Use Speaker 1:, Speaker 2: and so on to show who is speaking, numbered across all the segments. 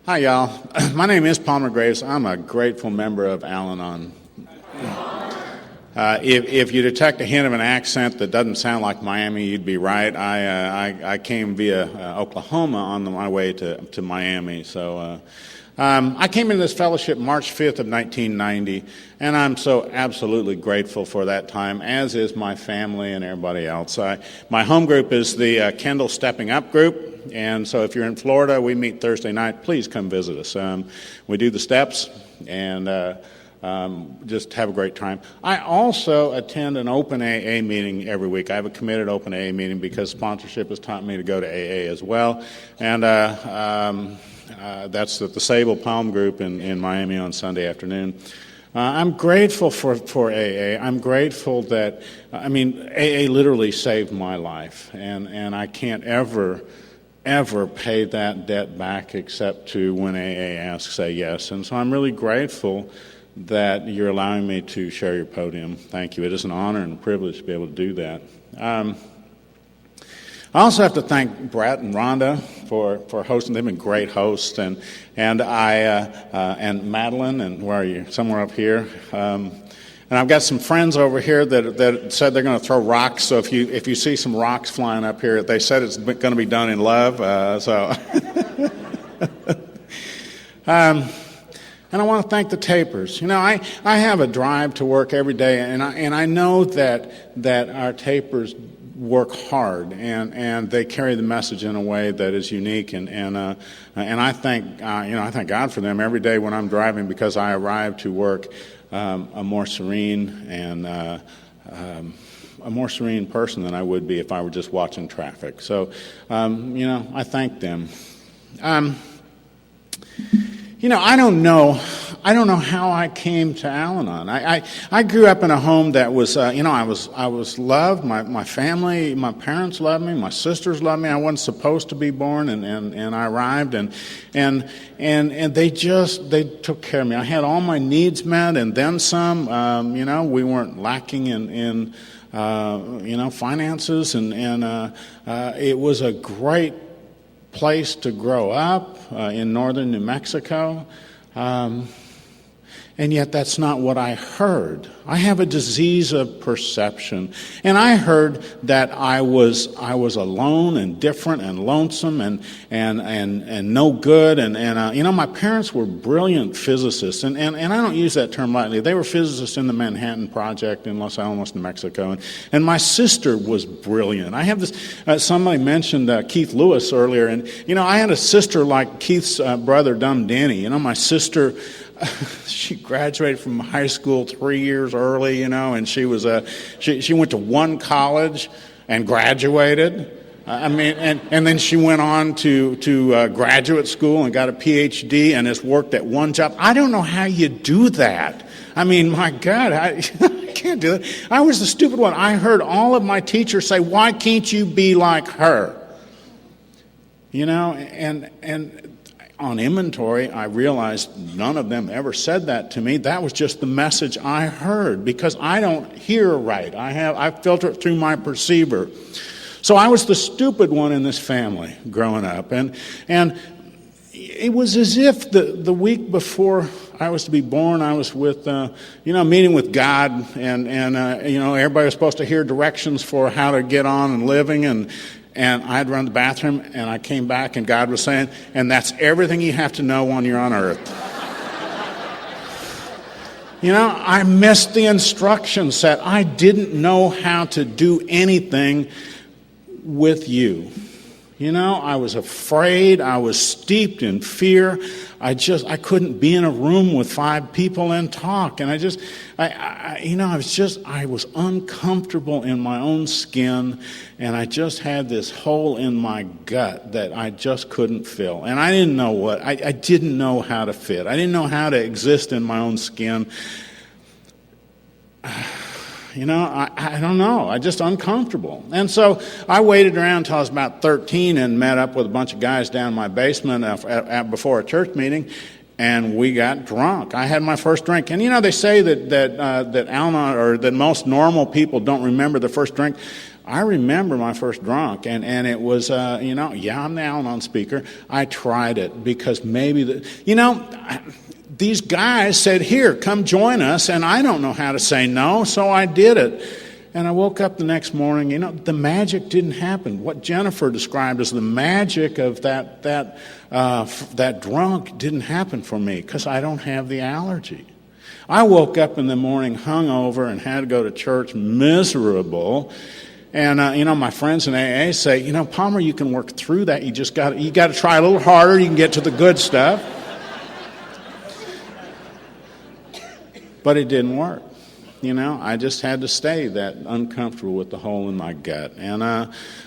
Speaker 1: Hi, y'all. My name is Palmer Graves. I'm a grateful member of Al-Anon. If you detect a hint of an accent that doesn't sound like Miami, you'd be right. I came via Oklahoma on my way to Miami. So I came into this fellowship March 5th of 1990, and I'm so absolutely grateful for that time, as is my family and everybody else. My home group is the Kendall Stepping Up group. And so if you're in Florida, we meet Thursday night. Please come visit us. We do the steps and just have a great time. I also attend an open AA meeting every week. I have a committed open AA meeting because sponsorship has taught me to go to AA as well. And that's at the Sable Palm Group in Miami on Sunday afternoon. I'm grateful for AA. I'm grateful that, AA literally saved my life. And I can't ever pay that debt back except to when AA asks, say yes. And so I'm really grateful that you're allowing me to share your podium. Thank you. It is an honor and a privilege to be able to do that. I also have to thank Brett and Rhonda for hosting. They've been great hosts, and Madeline, and where are you? Somewhere up here. And I've got some friends over here that said they're going to throw rocks. So if you see some rocks flying up here, they said it's going to be done in love. And I want to thank the tapers. I have a drive to work every day, and I know that our tapers work hard, and they carry the message in a way that is unique, and I thank God for them every day when I'm driving, because I arrive to work a more serene and a more serene person than I would be if I were just watching traffic. So, I thank them. I don't know how I came to Al-Anon. I grew up in a home that was, I was loved. My family, my parents loved me. My sisters loved me. I wasn't supposed to be born, and I arrived, and they took care of me. I had all my needs met, and then some. We weren't lacking in finances, and it was a great place to grow up in northern New Mexico, and yet that's not what I heard. I have a disease of perception, and I heard that I was alone and different and lonesome and no good, and my parents were brilliant physicists, and I don't use that term lightly. They were physicists in the Manhattan Project in Los Alamos, New Mexico, and my sister was brilliant. I have this. Somebody mentioned Keith Lewis earlier, and I had a sister like Keith's brother, Dumb Denny. My sister. She graduated from high school 3 years early, and she was she went to one college and graduated. And then she went on to graduate school and got a PhD and has worked at one job. I don't know how you do that. My God, I can't do that. I was the stupid one. I heard all of my teachers say, "Why can't you be like her?" And on inventory, I realized none of them ever said that to me. That was just the message I heard, because I don't hear right. I filter it through my perceiver. So I was the stupid one in this family growing up, and it was as if the week before I was to be born, I was with meeting with God, and everybody was supposed to hear directions for how to get on and living, and I had run to the bathroom, and I came back, and God was saying, "And that's everything you have to know when you're on earth." I missed the instruction set. I didn't know how to do anything with you. I was afraid. I was steeped in fear. I couldn't be in a room with 5 people and talk. And I was uncomfortable in my own skin, and I just had this hole in my gut that I just couldn't fill. And I didn't know I didn't know how to fit. I didn't know how to exist in my own skin. I don't know. I just uncomfortable. And so I waited around until I was about 13 and met up with a bunch of guys down in my basement before a church meeting, and we got drunk. I had my first drink. And they say that Al-Anon, or that most normal people don't remember the first drink. I remember my first drunk, and it was, I'm the Al-Anon speaker. I tried it because maybe, these guys said, here, come join us, and I don't know how to say no, so I did it. And I woke up the next morning, the magic didn't happen. What Jennifer described as the magic of that drunk didn't happen for me because I don't have the allergy. I woke up in the morning hungover and had to go to church miserable. And, my friends in AA say, Palmer, you can work through that. You got to try a little harder. You can get to the good stuff. But it didn't work. I just had to stay that uncomfortable with the hole in my gut. And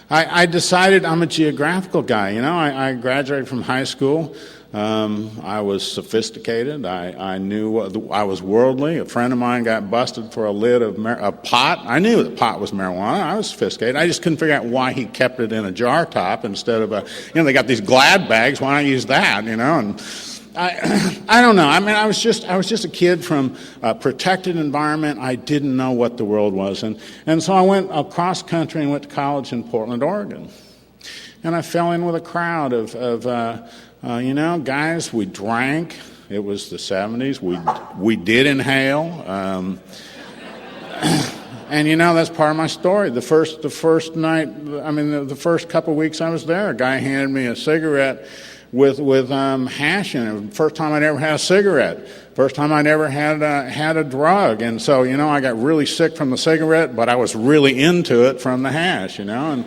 Speaker 1: I decided I'm a geographical guy. I graduated from high school. I was sophisticated. I knew I was worldly. A friend of mine got busted for a lid of pot. I knew that pot was marijuana. I was sophisticated. I just couldn't figure out why he kept it in a jar top instead of they got these Glad bags. Why not use that, And I don't know. I mean, I was just a kid from a protected environment. I didn't know what the world was, and so I went across country and went to college in Portland, Oregon, and I fell in with a crowd of guys. We drank. It was the 70s. We did inhale, and that's part of my story. The first night, the first couple of weeks I was there, a guy handed me a cigarette with hash in it. First time I'd ever had a cigarette. First time I'd ever had a drug. And so, I got really sick from the cigarette, but I was really into it from the hash, And I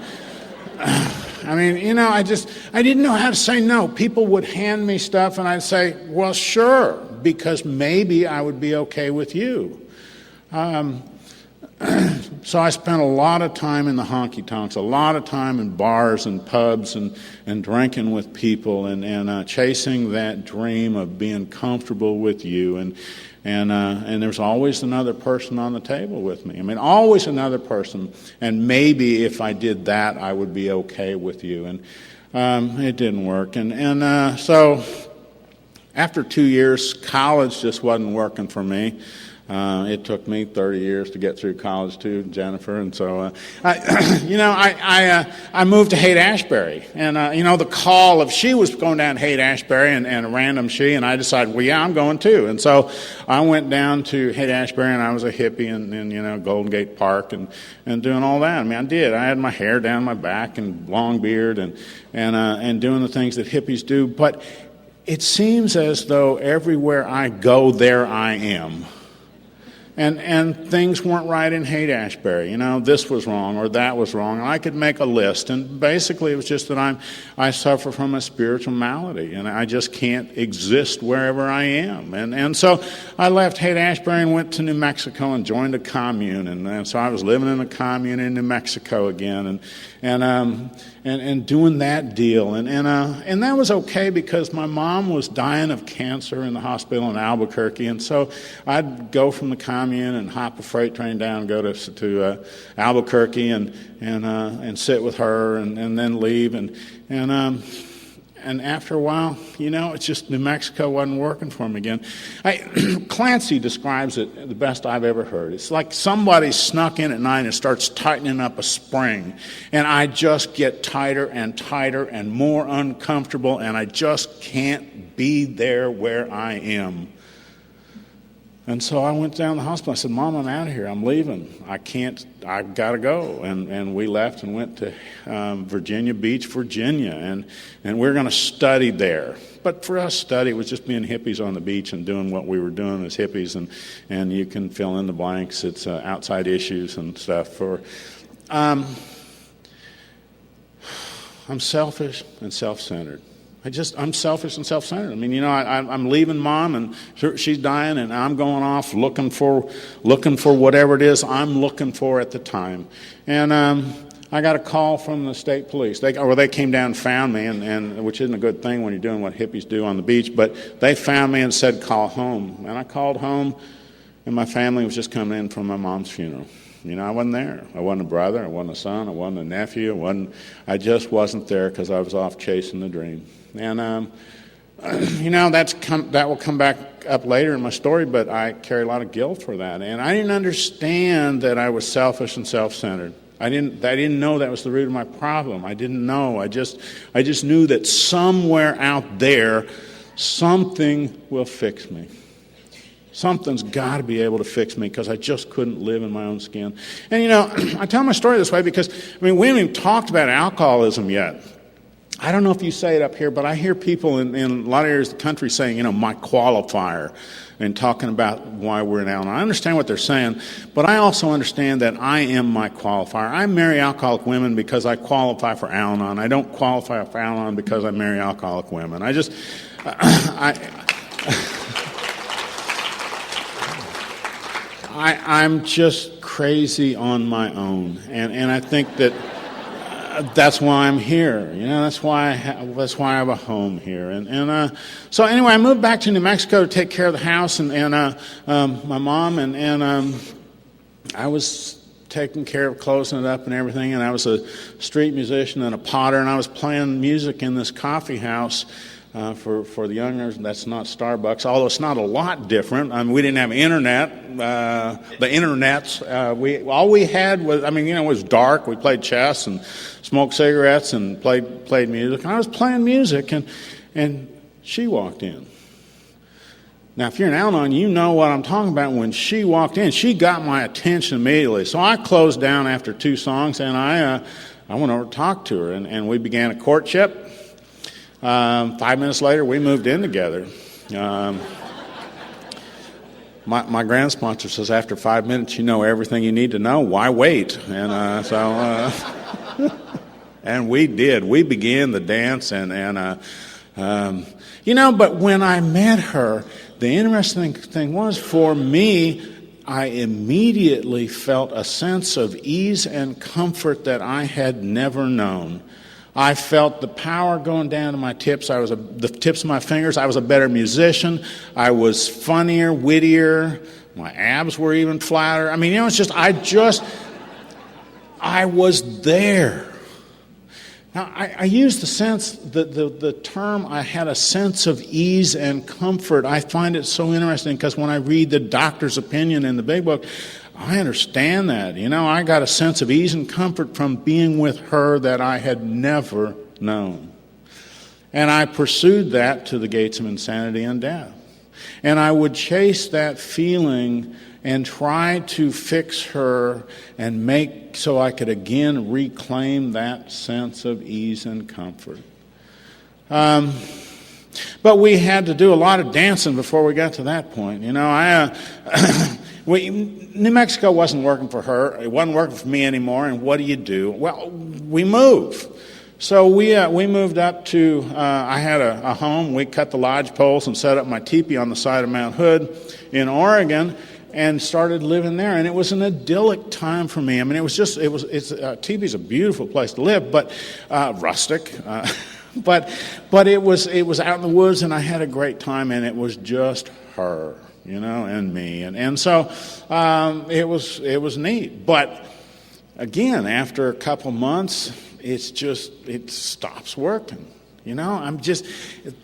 Speaker 1: didn't know how to say no. People would hand me stuff and I'd say, well, sure, because maybe I would be okay with you. So I spent a lot of time in the honky-tonks, a lot of time in bars and pubs and drinking with people and chasing that dream of being comfortable with you. And there's always another person on the table with me. Always another person. And maybe if I did that, I would be okay with you. And it didn't work. So after 2 years, college just wasn't working for me. It took me 30 years to get through college too, Jennifer, and so I moved to Haight-Ashbury, and the call of she was going down to Haight-Ashbury, and a random she, and I decided, well, yeah, I'm going too, and so I went down to Haight-Ashbury, and I was a hippie in Golden Gate Park and doing all that. I did. I had my hair down my back and long beard and doing the things that hippies do, but it seems as though everywhere I go, there I am. And things weren't right in Haight-Ashbury. This was wrong or that was wrong. And I could make a list. And basically it was just that I suffer from a spiritual malady. And I just can't exist wherever I am. And so I left Haight-Ashbury and went to New Mexico and joined a commune. And so I was living in a commune in New Mexico again. And doing that deal. And that was okay because my mom was dying of cancer in the hospital in Albuquerque. And so I'd go from the commune and hop a freight train down and go to Albuquerque and sit with her and then leave. And after a while, it's just New Mexico wasn't working for me again. Clancy describes it the best I've ever heard. It's like somebody snuck in at night and starts tightening up a spring. And I just get tighter and tighter and more uncomfortable, and I just can't be there where I am. And so I went down to the hospital. I said, Mom, I'm out of here. I'm leaving. I've got to go. And we left and went to Virginia Beach, Virginia. And we're going to study there. But for us, study was just being hippies on the beach and doing what we were doing as hippies. And you can fill in the blanks. It's outside issues and stuff. I'm selfish and self-centered. I'm selfish and self-centered. I'm leaving Mom, and she's dying, and I'm going off looking for whatever it is I'm looking for at the time. And I got a call from the state police. They came down and found me, and which isn't a good thing when you're doing what hippies do on the beach. But they found me and said, "Call home." And I called home, and my family was just coming in from my mom's funeral. I wasn't there. I wasn't a brother. I wasn't a son. I wasn't a nephew. I just wasn't there because I was off chasing the dream. And that will come back up later in my story, but I carry a lot of guilt for that. And I didn't understand that I was selfish and self-centered. I didn't know that was the root of my problem. I didn't know. I just knew that somewhere out there, something will fix me. Something's got to be able to fix me because I just couldn't live in my own skin. And I tell my story this way because, we haven't even talked about alcoholism yet. I don't know if you say it up here, but I hear people in a lot of areas of the country saying, my qualifier, and talking about why we're in Al-Anon. I understand what they're saying, but I also understand that I am my qualifier. I marry alcoholic women because I qualify for Al-Anon. I don't qualify for Al-Anon because I marry alcoholic women. I'm just crazy on my own, and I think that that's why I'm here. That's why I have a home here. So anyway, I moved back to New Mexico to take care of the house and my mom, and I was taking care of closing it up and everything. And I was a street musician and a potter, and I was playing music in this coffee house. For the youngers, that's not Starbucks, although it's not a lot different. We didn't have internet. The internets, all we had was, it was dark. We played chess and smoked cigarettes and played music. And I was playing music, and she walked in. Now, if you're in Al-Anon, you know what I'm talking about. When she walked in, she got my attention immediately. So I closed down after 2 songs, and I went over to talk to her, and we began a courtship. 5 minutes later, we moved in together. My grand sponsor says, after 5 minutes, you know everything you need to know. Why wait? And and we did. We began the dance, but when I met her, the interesting thing was, for me, I immediately felt a sense of ease and comfort that I had never known. I felt the power going down to my tips. The tips of my fingers. I was a better musician. I was funnier, wittier. My abs were even flatter. I was there. Now, I use the term, I had a sense of ease and comfort. I find it so interesting because when I read the doctor's opinion in the big book, I understand that. I got a sense of ease and comfort from being with her that I had never known. And I pursued that to the gates of insanity and death. And I would chase that feeling and try to fix her and make so I could again reclaim that sense of ease and comfort. But we had to do a lot of dancing before we got to that point. New Mexico wasn't working for her. It wasn't working for me anymore. And what do? Well, we move. So we moved up to, I had a home. We cut the lodge poles and set up my teepee on the side of Mount Hood in Oregon and started living there. And it was an idyllic time for me. Teepee's a beautiful place to live, but rustic. But it was out in the woods, and I had a great time, and it was just her, and me, and so it was neat. But again, after a couple months, it stops working.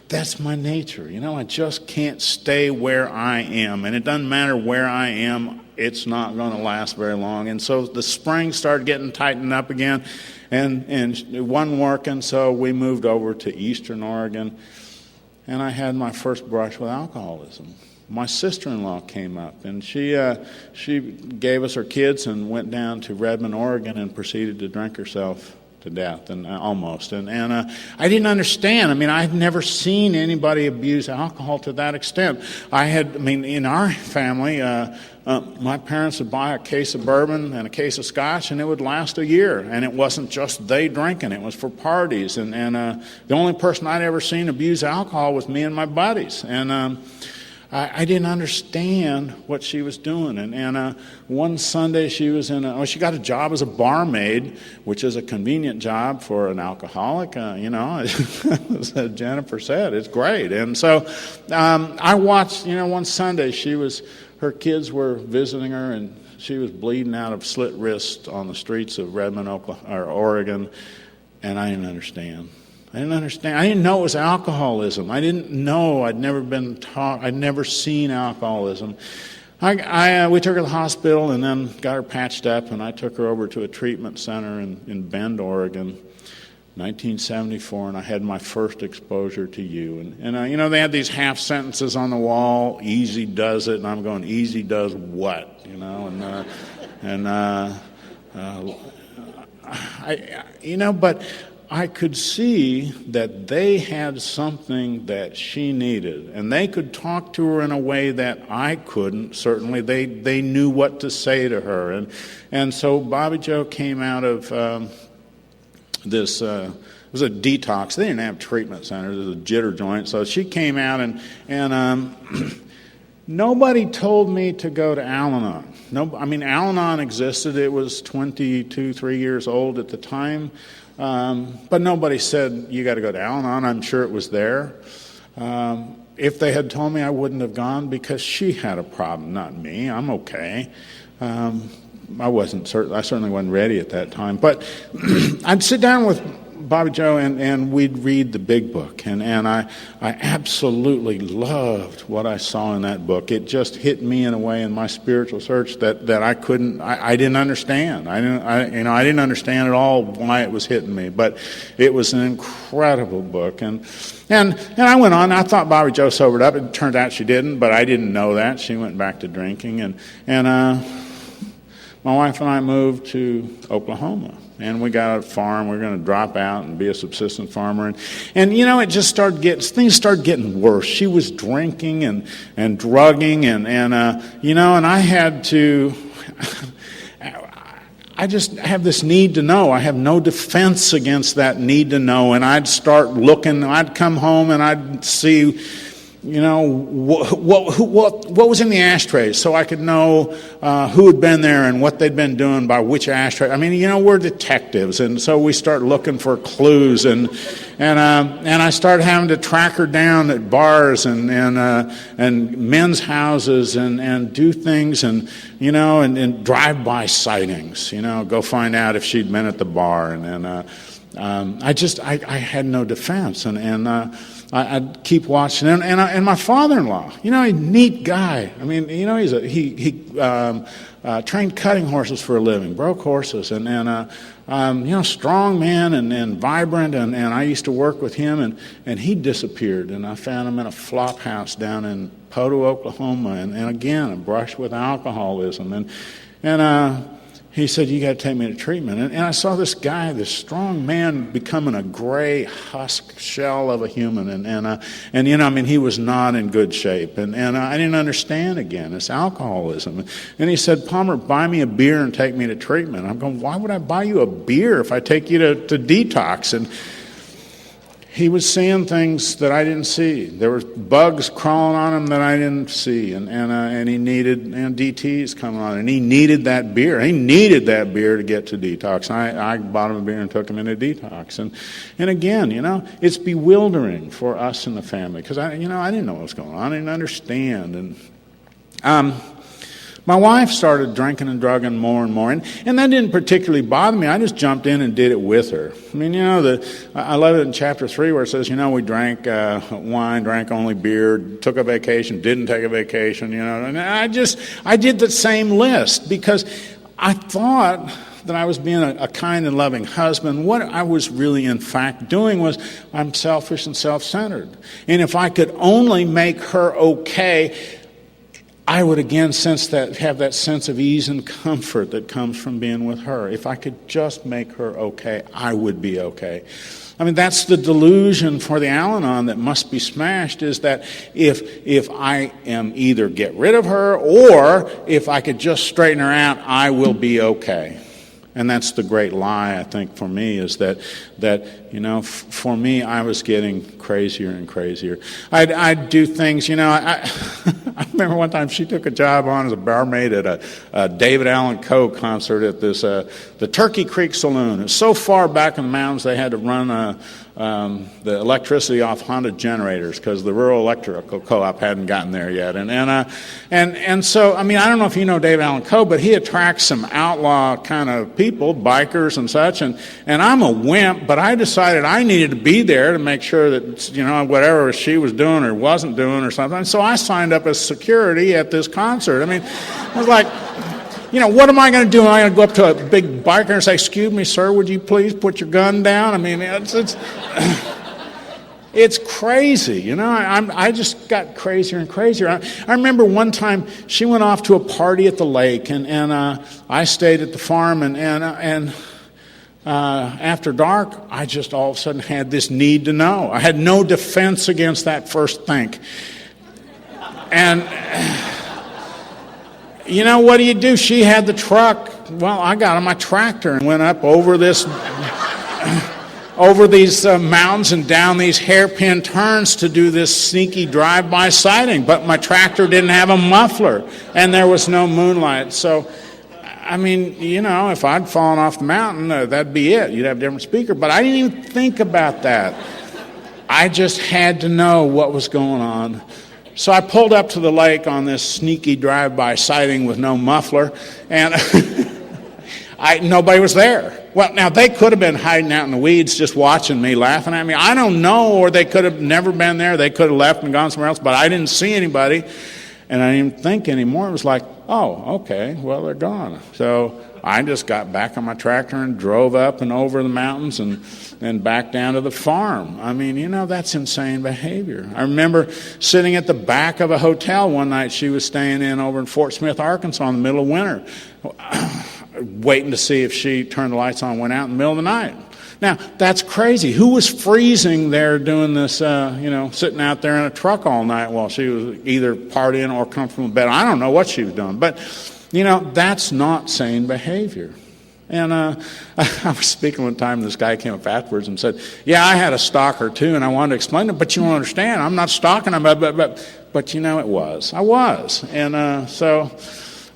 Speaker 1: That's my nature. I just can't stay where I am, and it doesn't matter where I am. It's not going to last very long. And so the spring started getting tightened up again, and it wasn't working, so we moved over to Eastern Oregon, and I had my first brush with alcoholism. My sister-in-law came up, and she gave us her kids and went down to Redmond, Oregon, and proceeded to drink herself to death, and almost. And I didn't understand. I've never seen anybody abuse alcohol to that extent. In our family, my parents would buy a case of bourbon and a case of scotch, and it would last a year. And it wasn't just they drinking; it was for parties. And the only person I'd ever seen abuse alcohol was me and my buddies. And I didn't understand what she was doing. And one Sunday she was she got a job as a barmaid, which is a convenient job for an alcoholic. As Jennifer said, it's great. And so I watched, one Sunday her kids were visiting her, and she was bleeding out of slit wrist on the streets of Redmond, Oregon, and I didn't understand. I didn't know it was alcoholism. I didn't know. I'd never been taught. I'd never seen alcoholism. We took her to the hospital and then got her patched up, and I took her over to a treatment center in Bend, Oregon, 1974, and I had my first exposure to you. And they had these half sentences on the wall, easy does it, and I'm going, easy does what? But I could see that they had something that she needed, and they could talk to her in a way that I couldn't. Certainly, they knew what to say to her, and so Bobby Joe came out of this. It was a detox. They didn't have treatment centers. It was a jitter joint. So she came out, and nobody told me to go to Al-Anon. Al-Anon existed. It was 3 years old at the time. But nobody said, you got to go to Al-Anon. I'm sure it was there. If they had told me, I wouldn't have gone because she had a problem, not me. I'm okay. I certainly wasn't ready at that time. But I'd sit down with Bobby Joe and we'd read the big book. And I absolutely loved what I saw in that book. It just hit me in a way in my spiritual search that I didn't understand. I didn't understand at all why it was hitting me. But it was an incredible book. And I went on. I thought Bobby Joe sobered up. It turned out she didn't, but I didn't know that. She went back to drinking. And my wife and I moved to Oklahoma. And we got a farm. We were going to drop out and be a subsistence farmer. And it just things started getting worse. She was drinking and drugging and I had to, I just have this need to know. I have no defense against that need to know. And I'd start looking. I'd come home and I'd see, what was in the ashtrays, so I could know who had been there and what they'd been doing by which ashtray. We're detectives, and so we start looking for clues, and I started having to track her down at bars and men's houses and do things and drive-by sightings. Go find out if she'd been at the bar, I had no defense, I'd keep watching, and my father-in-law, a neat guy. He trained cutting horses for a living, broke horses, strong man and vibrant, and I used to work with him, and he disappeared, and I found him in a flop house down in Poto, Oklahoma, and again, a brush with alcoholism, and he said, you got to take me to treatment. And I saw this guy, this strong man, becoming a gray husk shell of a human. He was not in good shape. And I didn't understand again. It's alcoholism. And he said, Palmer, buy me a beer and take me to treatment. I'm going, why would I buy you a beer if I take you to detox? And he was seeing things that I didn't see. There were bugs crawling on him that I didn't see, and he needed DTs coming on, and he needed that beer. He needed that beer to get to detox. I bought him a beer and took him into detox, and again, it's bewildering for us in the family because I didn't know what was going on. I didn't understand, and my wife started drinking and drugging more and more, and that didn't particularly bother me. I just jumped in and did it with her. I love it in chapter 3 where it says, we drank wine, drank only beer, took a vacation, didn't take a vacation, and I did the same list because I thought that I was being a kind and loving husband. What I was really, in fact, doing was I'm selfish and self-centered. And if I could only make her okay, I would again have that sense of ease and comfort that comes from being with her. If I could just make her okay, I would be okay. That's the delusion for the Al-Anon that must be smashed, is that if I am either get rid of her or if I could just straighten her out, I will be okay. And that's the great lie, I think, for me, is that for me, I was getting crazier and crazier. I'd do things, I remember one time she took a job on as a barmaid at a David Allan Coe concert at this the Turkey Creek Saloon. It's so far back in the mountains they had to run the electricity off Honda generators because the rural electrical co-op hadn't gotten there yet. And so, I mean, I don't know if you know Dave Allen Coe, but he attracts some outlaw kind of people, bikers and such. And I'm a wimp, but I decided I needed to be there to make sure that, you know, whatever she was doing or wasn't doing or something. So I signed up as security at this concert. I mean, I was like, you know, what am I going to do? Am I going to go up to a big biker and say, "Excuse me, sir, would you please put your gun down?" I mean, it's crazy, you know. I just got crazier and crazier. I remember one time she went off to a party at the lake, and I stayed at the farm, and after dark, I just all of a sudden had this need to know. I had no defense against that first think. And you know, what do? She had the truck. Well, I got on my tractor and went up over these mountains and down these hairpin turns to do this sneaky drive-by sighting. But my tractor didn't have a muffler, and there was no moonlight. So, I mean, you know, if I'd fallen off the mountain, that'd be it. You'd have a different speaker. But I didn't even think about that. I just had to know what was going on. So I pulled up to the lake on this sneaky drive-by sighting with no muffler, and nobody was there. Well, now, they could have been hiding out in the weeds just watching me, laughing at me. I don't know, or they could have never been there. They could have left and gone somewhere else, but I didn't see anybody, and I didn't even think anymore. It was like, oh, okay, well, they're gone. So I just got back on my tractor and drove up and over the mountains and back down to the farm. I mean, you know, that's insane behavior. I remember sitting at the back of a hotel one night she was staying in over in Fort Smith, Arkansas in the middle of winter, waiting to see if she turned the lights on and went out in the middle of the night. Now, that's crazy. Who was freezing there doing this, you know, sitting out there in a truck all night while she was either partying or comfortable in bed? I don't know what she was doing, but you know, that's not sane behavior. And I was speaking one time, and this guy came up afterwards and said, "Yeah, I had a stalker too, and I wanted to explain it, but you don't understand. I'm not stalking him, but you know, I was, and so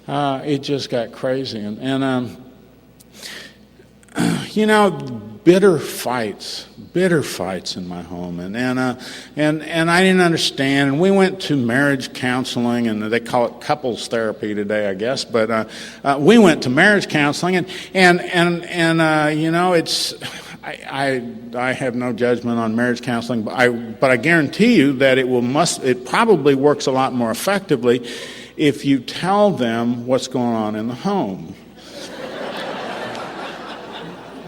Speaker 1: it just got crazy, and you know, bitter fights in my home, and I didn't understand. And we went to marriage counseling, and they call it couples therapy today, I guess. But we went to marriage counseling, and you know, it's I have no judgment on marriage counseling, but I guarantee you that it probably works a lot more effectively if you tell them what's going on in the home.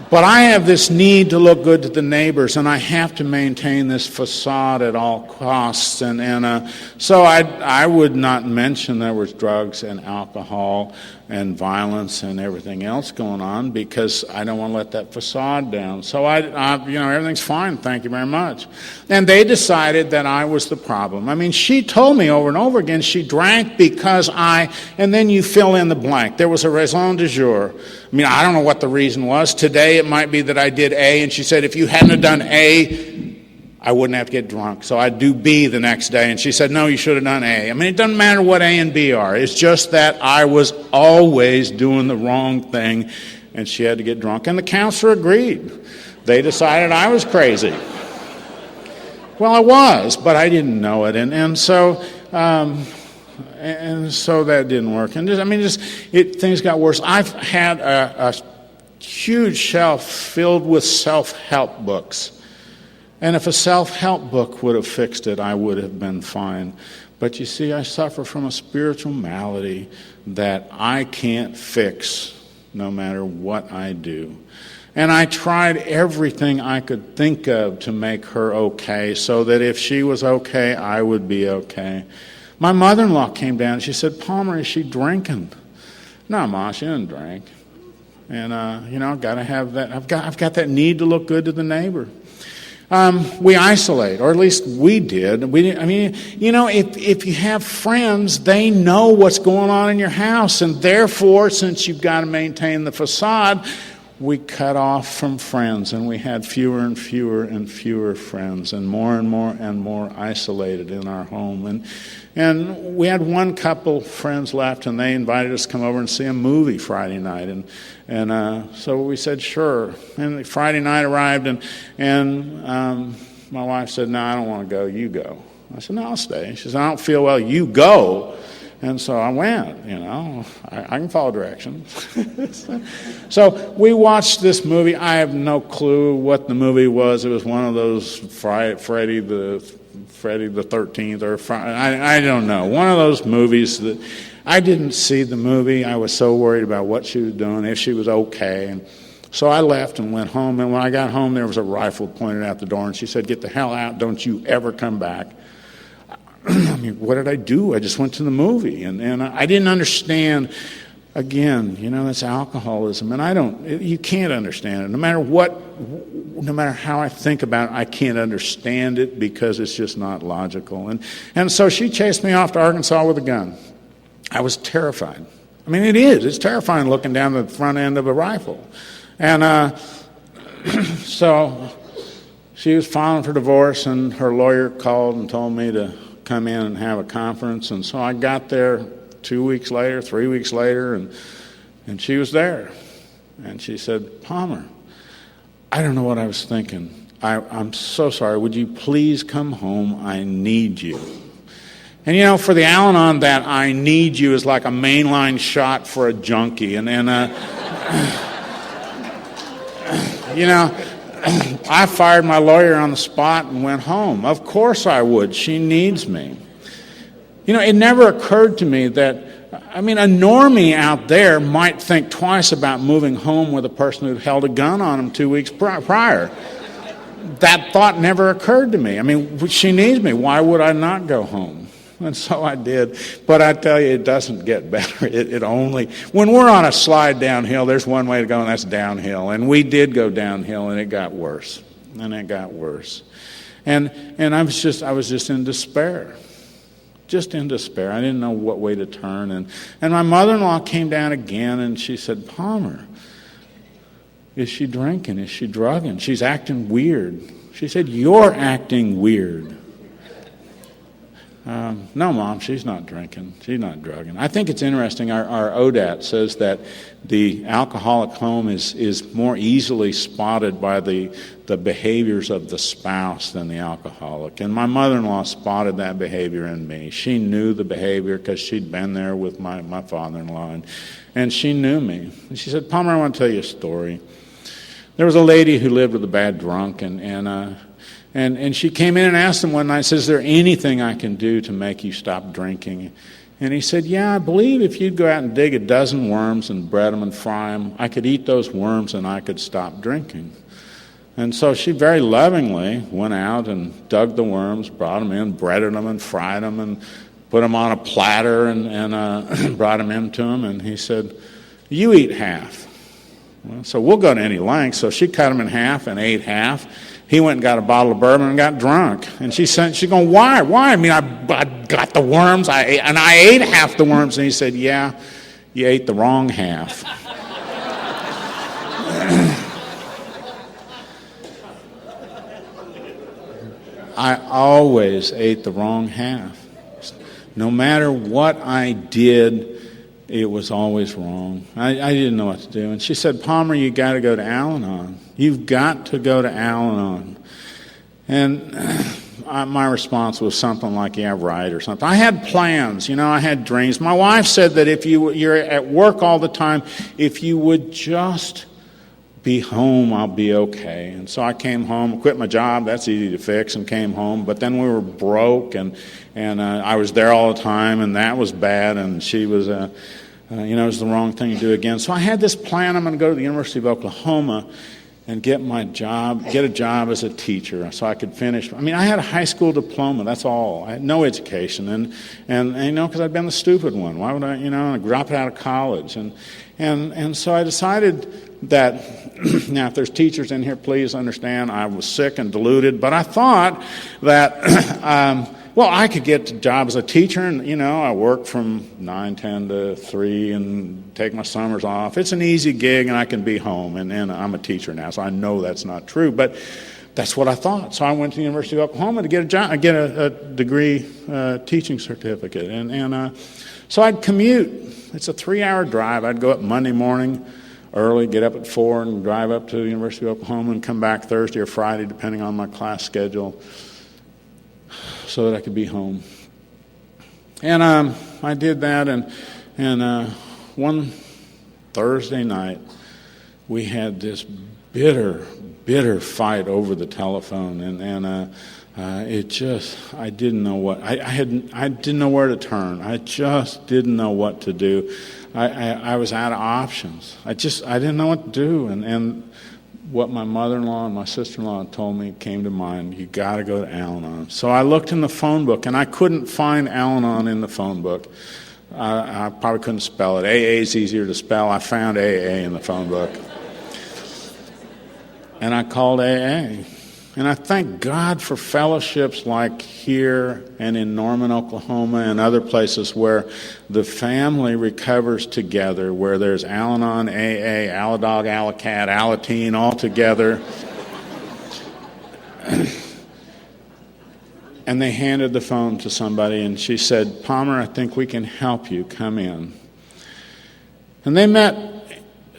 Speaker 1: But I have this need to look good to the neighbors, and I have to maintain this facade at all costs. And so I would not mention there was drugs and alcohol and violence and everything else going on because I don't want to let that facade down. So you know, everything's fine, thank you very much. And they decided that I was the problem. I mean, she told me over and over again she drank because and then you fill in the blank. There was a raison du jour. I mean, I don't know what the reason was. Today it might be that I did A, and she said, if you hadn't have done A, I wouldn't have to get drunk. So I'd do B the next day. And she said, no, you should have done A. I mean, it doesn't matter what A and B are. It's just that I was always doing the wrong thing, and she had to get drunk. And the counselor agreed. They decided I was crazy. Well, I was, but I didn't know it. And so that didn't work. And things got worse. I've had a huge shelf filled with self-help books. And if a self-help book would have fixed it, I would have been fine. But you see, I suffer from a spiritual malady that I can't fix no matter what I do. And I tried everything I could think of to make her okay, so that if she was okay, I would be okay. My mother-in-law came down and she said, Palmer, is she drinking? No, Ma, she didn't drink. And, I've got to have that. I've got that need to look good to the neighbor. We isolate, or at least we did. If you have friends, they know what's going on in your house, and therefore, since you've got to maintain the facade, we cut off from friends, and we had fewer and fewer and fewer friends, and more and more isolated in our home. And we had one couple friends left, and they invited us to come over and see a movie Friday night. And so we said, sure. And Friday night arrived, and my wife said, no, I don't want to go, you go. I said, no, I'll stay. She said, I don't feel well, you go. And so I went, I can follow directions. So we watched this movie. I have no clue what the movie was. It was one of those Friday the 13th or I don't know. One of those movies that I didn't see the movie. I was so worried about what she was doing, if she was okay. And so I left and went home. And when I got home, there was a rifle pointed out the door. And she said, get the hell out. Don't you ever come back. I mean, what did I do? I just went to the movie, and I didn't understand. Again, that's alcoholism, and you can't understand it. No matter how I think about it, I can't understand it because it's just not logical. And so she chased me off to Arkansas with a gun. I was terrified. I mean, it's terrifying looking down the front end of a rifle. And so she was filing for divorce, and her lawyer called and told me to come in and have a conference. And so I got there 2 weeks later, 3 weeks later, and she was there. And she said, Palmer, I don't know what I was thinking. I'm so sorry. Would you please come home? I need you. And for the Al-Anon, that I need you is like a mainline shot for a junkie. I fired my lawyer on the spot and went home. Of course I would. She needs me. It never occurred to me that, a normie out there might think twice about moving home with a person who held a gun on him 2 weeks prior. That thought never occurred to me. She needs me. Why would I not go home? And so I did. But I tell you, it doesn't get better. It only, when we're on a slide downhill, there's one way to go, and that's downhill. And we did go downhill, and it got worse. And I was just in despair. Just in despair. I didn't know what way to turn. And my mother-in-law came down again, and she said, Palmer, is she drinking? Is she drugging? She's acting weird. She said, you're acting weird. No, Mom, she's not drinking. She's not drugging. I think it's interesting. Our ODAT says that the alcoholic home is more easily spotted by the behaviors of the spouse than the alcoholic. And my mother-in-law spotted that behavior in me. She knew the behavior because she'd been there with my father-in-law, and she knew me. And she said, Palmer, I want to tell you a story. There was a lady who lived with a bad drunk, and she came in and asked him one night, says, is there anything I can do to make you stop drinking? And he said, yeah, I believe if you'd go out and dig a dozen worms and bread them and fry them, I could eat those worms and I could stop drinking. And so she very lovingly went out and dug the worms, brought them in, breaded them and fried them and put them on a platter and brought them into him. And he said, you eat half. Well, so we'll go to any length. So she cut them in half and ate half. He went and got a bottle of bourbon and got drunk. And she's going, why? I got the worms, I ate half the worms. And he said, yeah, you ate the wrong half. I always ate the wrong half. No matter what I did, it was always wrong. I didn't know what to do. And she said, Palmer, you got to go to Al-Anon. You've got to go to Al-Anon. And my response was something like, yeah, right, or something. I had plans, I had dreams. My wife said that if you're at work all the time, if you would just be home, I'll be okay. And so I came home, quit my job, that's easy to fix, and came home. But then we were broke, and I was there all the time, and that was bad, and she was, it was the wrong thing to do again. So I had this plan. I'm going to go to the University of Oklahoma and get a job as a teacher so I could finish. I had a high school diploma, that's all. I had no education, and because I'd been the stupid one. Why would I, drop out of college? And so I decided that, now if there's teachers in here, please understand I was sick and deluded, but I thought that well, I could get a job as a teacher, and, I work from 9, 10 to 3 and take my summers off. It's an easy gig, and I can be home, and I'm a teacher now, so I know that's not true, but that's what I thought. So I went to the University of Oklahoma to get a job, get a degree teaching certificate, and so I'd commute. It's a 3-hour drive. I'd go up Monday morning early, get up at 4 and drive up to the University of Oklahoma and come back Thursday or Friday, depending on my class schedule, so that I could be home. And I did that, and one Thursday night, we had this bitter fight over the telephone, and it just, I didn't know what, I didn't know where to turn. I just didn't know what to do. I was out of options. I didn't know what to do, and what my mother-in-law and my sister-in-law told me came to mind. You got to go to Al-Anon. So I looked in the phone book, and I couldn't find Al-Anon in the phone book. I probably couldn't spell it. AA is easier to spell. I found AA in the phone book. And I called AA. And I thank God for fellowships like here and in Norman, Oklahoma, and other places where the family recovers together, where there's Al-Anon, AA, Al-Dog, Al-Cat, Alateen all together. And they handed the phone to somebody, and she said, "Palmer, I think we can help you. Come in." And they met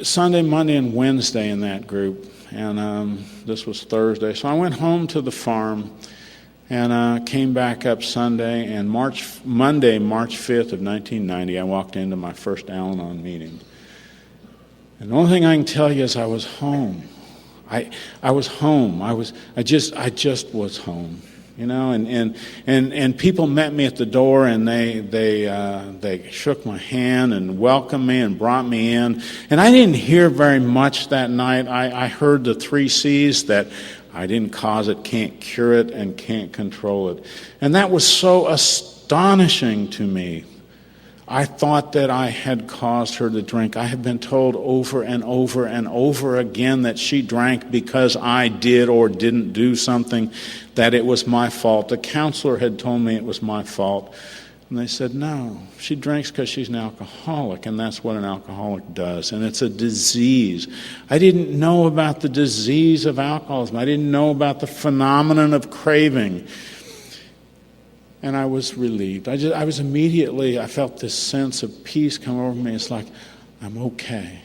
Speaker 1: Sunday, Monday, and Wednesday in that group. And this was Thursday. So I went home to the farm and came back up Sunday. And Monday, March 5th of 1990, I walked into my first Al-Anon meeting. And the only thing I can tell you is I was home. I was home. I just was home. And people met me at the door, and they shook my hand and welcomed me and brought me in. And I didn't hear very much that night. I heard the 3 C's, that I didn't cause it, can't cure it, and can't control it. And that was so astonishing to me. I thought that I had caused her to drink. I had been told over and over and over again that she drank because I did or didn't do something, that it was my fault. The counselor had told me it was my fault. And they said, no, she drinks because she's an alcoholic, and that's what an alcoholic does. And it's a disease. I didn't know about the disease of alcoholism. I didn't know about the phenomenon of craving. And I was relieved. I felt this sense of peace come over me. It's like, I'm okay.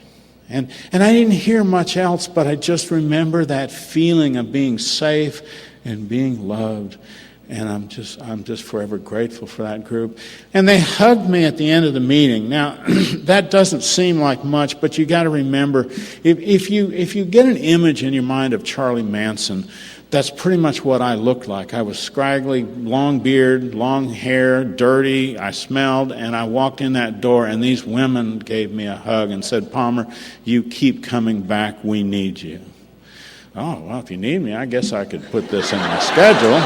Speaker 1: And I didn't hear much else, but I just remember that feeling of being safe and being loved. And I'm just forever grateful for that group. And they hugged me at the end of the meeting. Now, that doesn't seem like much, but you got to remember, if you get an image in your mind of Charlie Manson, that's pretty much what I looked like. I was scraggly, long beard, long hair, dirty. I smelled, and I walked in that door, and these women gave me a hug and said, "Palmer, you keep coming back. We need you." Oh, well, if you need me, I guess I could put this in my schedule.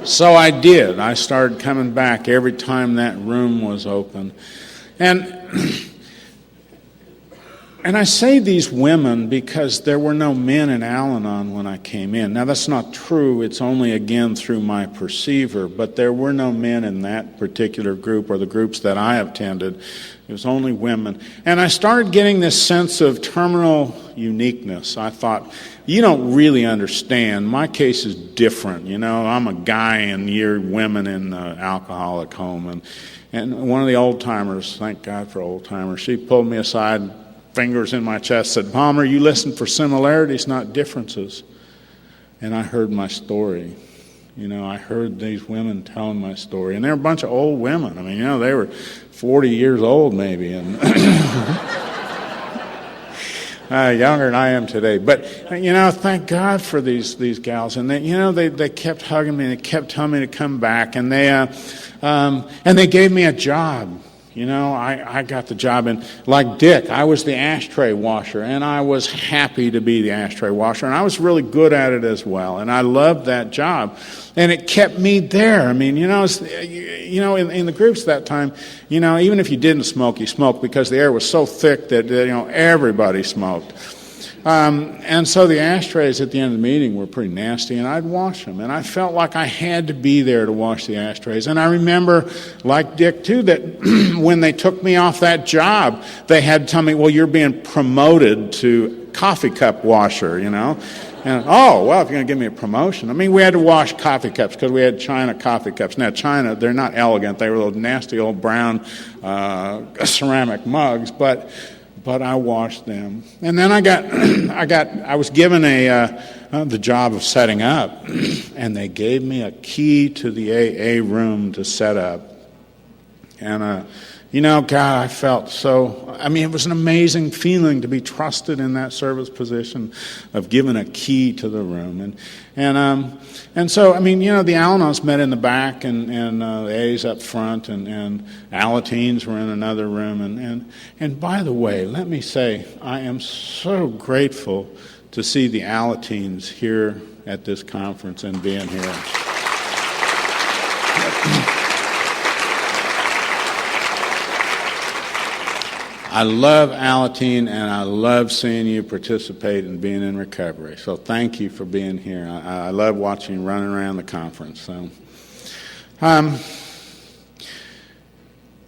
Speaker 1: So I did. I started coming back every time that room was open. And I say these women because there were no men in Al-Anon when I came in. Now, that's not true. It's only, again, through my perceiver. But there were no men in that particular group or the groups that I attended. It was only women. And I started getting this sense of terminal uniqueness. I thought, you don't really understand. My case is different. I'm a guy and you're women in the alcoholic home. And one of the old-timers, thank God for old-timers, she pulled me aside, fingers in my chest, said, "Palmer, you listen for similarities, not differences." And I heard my story. I heard these women telling my story. And they're a bunch of old women. I mean, they were 40 years old maybe. And younger than I am today. But, thank God for these gals. And they kept hugging me. They kept telling me to come back. And they gave me a job. I got the job, and like Dick, I was the ashtray washer, and I was happy to be the ashtray washer, and I was really good at it as well, and I loved that job, and it kept me there. I mean, in the groups that time, even if you didn't smoke, you smoked because the air was so thick that everybody smoked. And so the ashtrays at the end of the meeting were pretty nasty, and I'd wash them. And I felt like I had to be there to wash the ashtrays. And I remember, like Dick too, that when they took me off that job, they had to tell me, well, you're being promoted to coffee cup washer, you know. And, oh, well, if you're going to give me a promotion. I mean, we had to wash coffee cups because we had China coffee cups. Now, China, they're not elegant. They were those nasty old brown ceramic mugs, but I washed them. And then I was given the job of setting up, and they gave me a key to the AA room to set up. And, God, I felt it was an amazing feeling to be trusted in that service position of giving a key to the room. And so, the Al-Anons met in the back, and the A's up front, and Alateens were in another room. And by the way, let me say, I am so grateful to see the Alateens here at this conference and being here. I love Alateen, and I love seeing you participate and being in recovery. So thank you for being here. I love watching you running around the conference. So,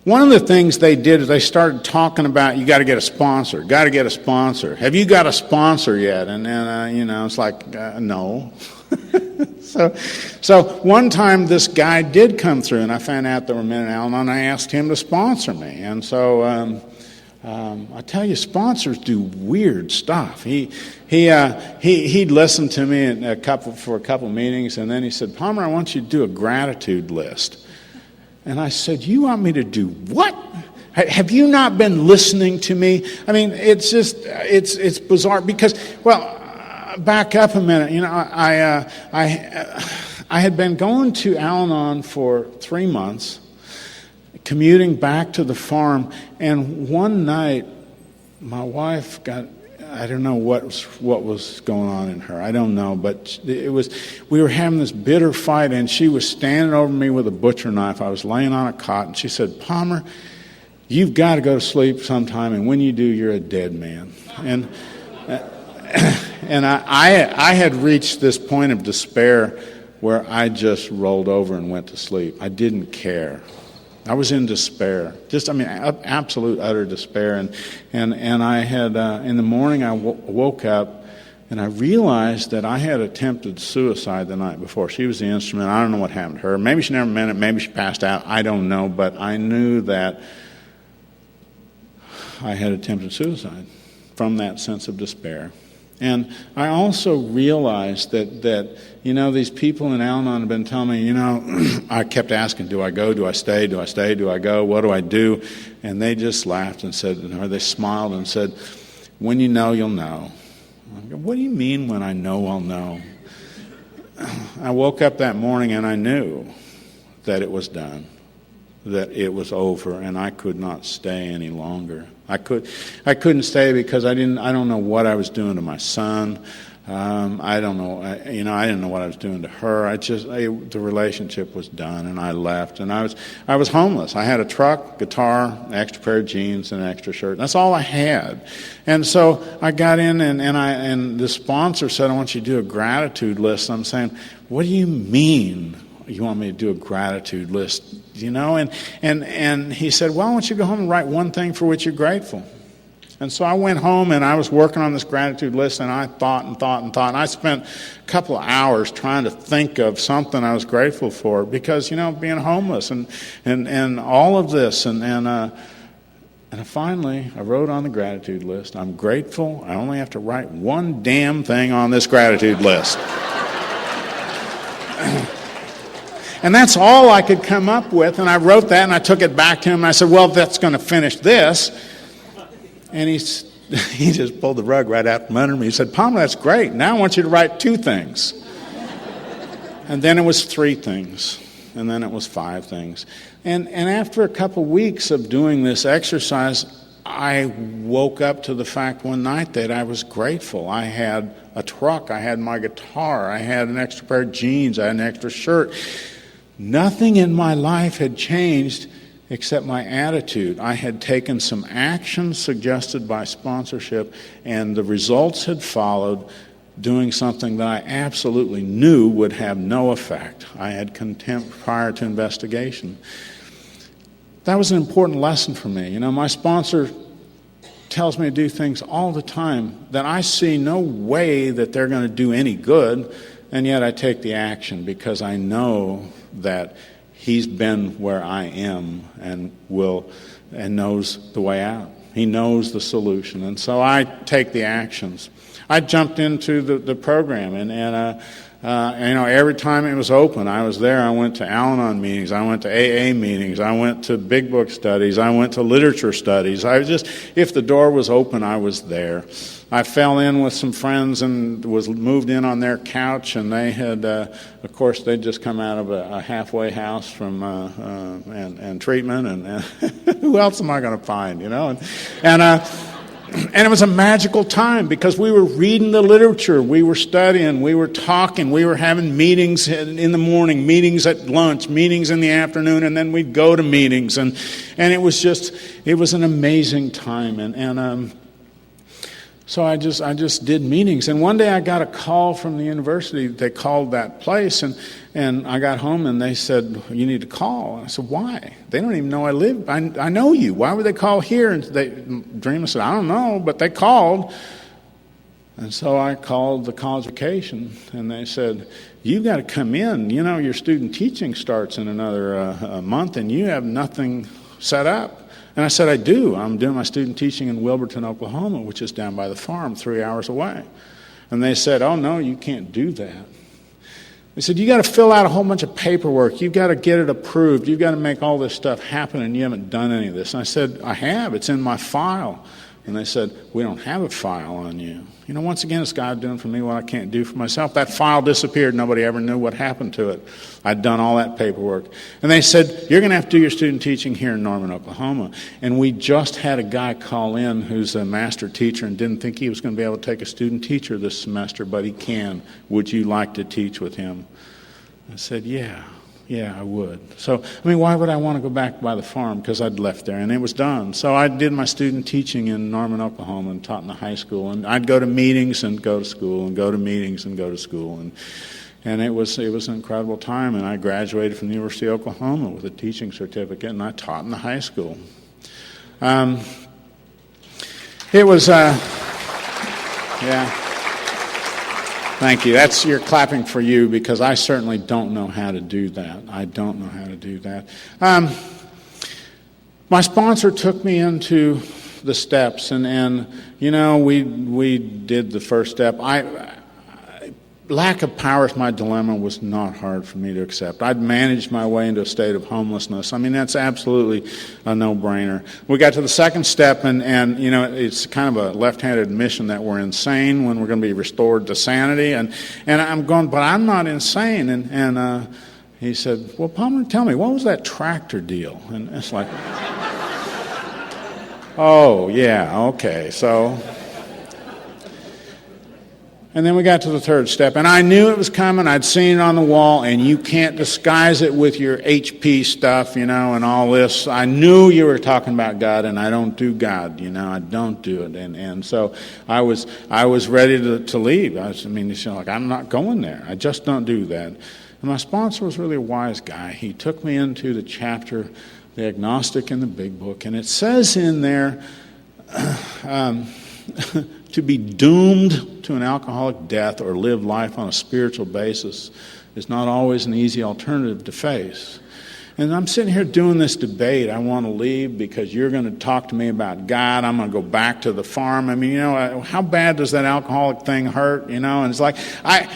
Speaker 1: one of the things they did is they started talking about, you got to get a sponsor. Got to get a sponsor. Have you got a sponsor yet? And then it's like no. So one time this guy did come through, and I found out there were men in Al-Anon, and I asked him to sponsor me. And so I tell you, sponsors do weird stuff. He'd listened to me for a couple meetings, and then he said, Palmer, I want you to do a gratitude list. And I said, you want me to do what? Have you not been listening to me? I mean, it's just, it's bizarre because, back up a minute. I had been going to Al-Anon for 3 months, commuting back to the farm, and one night my wife got, I don't know what was going on in her. I don't know, but we were having this bitter fight, and she was standing over me with a butcher knife. I was laying on a cot, and she said, Palmer, you've got to go to sleep sometime, and when you do, you're a dead man. And I had reached this point of despair where I just rolled over and went to sleep. I didn't care. I was in despair, absolute utter despair. And I had in the morning I woke up, and I realized that I had attempted suicide the night before. She was the instrument. I don't know what happened to her. Maybe she never meant it. Maybe she passed out. I don't know. But I knew that I had attempted suicide from that sense of despair. And I also realized that these people in Al-Anon have been telling me, I kept asking, do I go, do I stay, do I stay, do I go, what do I do? And they just laughed and said, or they smiled and said, when you know, you'll know. I go, what do you mean when I know, I'll know? I woke up that morning and I knew that it was done, that it was over, and I could not stay any longer. I couldn't stay because I don't know what I was doing to my son. I don't know. I didn't know what I was doing to her. The relationship was done, and I left. And I was homeless. I had a truck, guitar, an extra pair of jeans, and an extra shirt. That's all I had. And so I got in, and the sponsor said, I want you to do a gratitude list. I'm saying, what do you mean? You want me to do a gratitude list, And he said, well, I want you to go home and write one thing for which you're grateful. And so I went home, and I was working on this gratitude list, and I thought. And I spent a couple of hours trying to think of something I was grateful for because, being homeless and all of this. And finally, I wrote on the gratitude list, I'm grateful. I only have to write one damn thing on this gratitude list. And that's all I could come up with. And I wrote that, and I took it back to him. And I said, well, that's going to finish this. And he just pulled the rug right out from under me. He said, Palmer, that's great. Now I want you to write 2 things. And then it was 3 things. And then it was 5 things. And after a couple weeks of doing this exercise, I woke up to the fact one night that I was grateful. I had a truck. I had my guitar. I had an extra pair of jeans. I had an extra shirt. Nothing in my life had changed except my attitude. I had taken some action suggested by sponsorship, and the results had followed, doing something that I absolutely knew would have no effect. I had contempt prior to investigation. That was an important lesson for me. My sponsor tells me to do things all the time that I see no way that they're going to do any good, and yet I take the action because I know that he's been where I am and knows the way out. He knows the solution, and so I take the actions. I jumped into the program, and every time it was open, I was there. I went to Al-Anon meetings. I went to AA meetings. I went to big book studies. I went to literature studies. If the door was open, I was there. I fell in with some friends and was moved in on their couch, and they had, of course, they'd just come out of a halfway house from and treatment, and who else am I going to find, And it was a magical time because we were reading the literature, we were studying, we were talking, we were having meetings in the morning, meetings at lunch, meetings in the afternoon, and then we'd go to meetings, and it was an amazing time, so I just did meetings. And one day I got a call from the university. They called that place, and I got home and they said, "You need to call." And I said, "Why? They don't even know I live. I know you. Why would they call here?" And Dreamer said, "I don't know, but they called." And so I called the college vacation, and they said, "You got to come in. Your student teaching starts in another month, and you have nothing set up." And I said, "I do. I'm doing my student teaching in Wilburton, Oklahoma, which is down by the farm 3 hours away." And they said, "Oh, no, you can't do that." They said, "You got to fill out a whole bunch of paperwork. You've got to get it approved. You've got to make all this stuff happen, and you haven't done any of this." And I said, "I have. It's in my file." And they said, "We don't have a file on you." Once again, it's God doing for me what I can't do for myself. That file disappeared. Nobody ever knew what happened to it. I'd done all that paperwork. And they said, "You're going to have to do your student teaching here in Norman, Oklahoma." And we just had a guy call in who's a master teacher and didn't think he was going to be able to take a student teacher this semester, but he can. "Would you like to teach with him?" I said, Yeah, I would. So, why would I want to go back by the farm? Because I'd left there, and it was done. So I did my student teaching in Norman, Oklahoma, and taught in the high school. And I'd go to meetings and go to school, and go to meetings and go to school. And it was an incredible time. And I graduated from the University of Oklahoma with a teaching certificate, and I taught in the high school. It was, yeah. Thank you. You're clapping for you because I certainly don't know how to do that. I don't know how to do that. My sponsor took me into the steps, and we did the first step. Lack of power is my dilemma was not hard for me to accept. I'd managed my way into a state of homelessness. That's absolutely a no-brainer. We got to the second step, and it's kind of a left-handed admission that we're insane when we're going to be restored to sanity. And I'm going, but I'm not insane. And he said, "Well, Palmer, tell me, what was that tractor deal?" And it's like, oh, yeah, okay, so... And then we got to the third step, and I knew it was coming. I'd seen it on the wall, and you can't disguise it with your HP stuff, and all this. I knew you were talking about God, and I don't do God, I don't do it. And so I was ready to leave. I'm not going there. I just don't do that. And my sponsor was really a wise guy. He took me into the chapter, The Agnostic in the Big Book, and it says in there, to be doomed to an alcoholic death or live life on a spiritual basis is not always an easy alternative to face. And I'm sitting here doing this debate. I want to leave because you're going to talk to me about God. I'm going to go back to the farm. How bad does that alcoholic thing hurt? And it's like I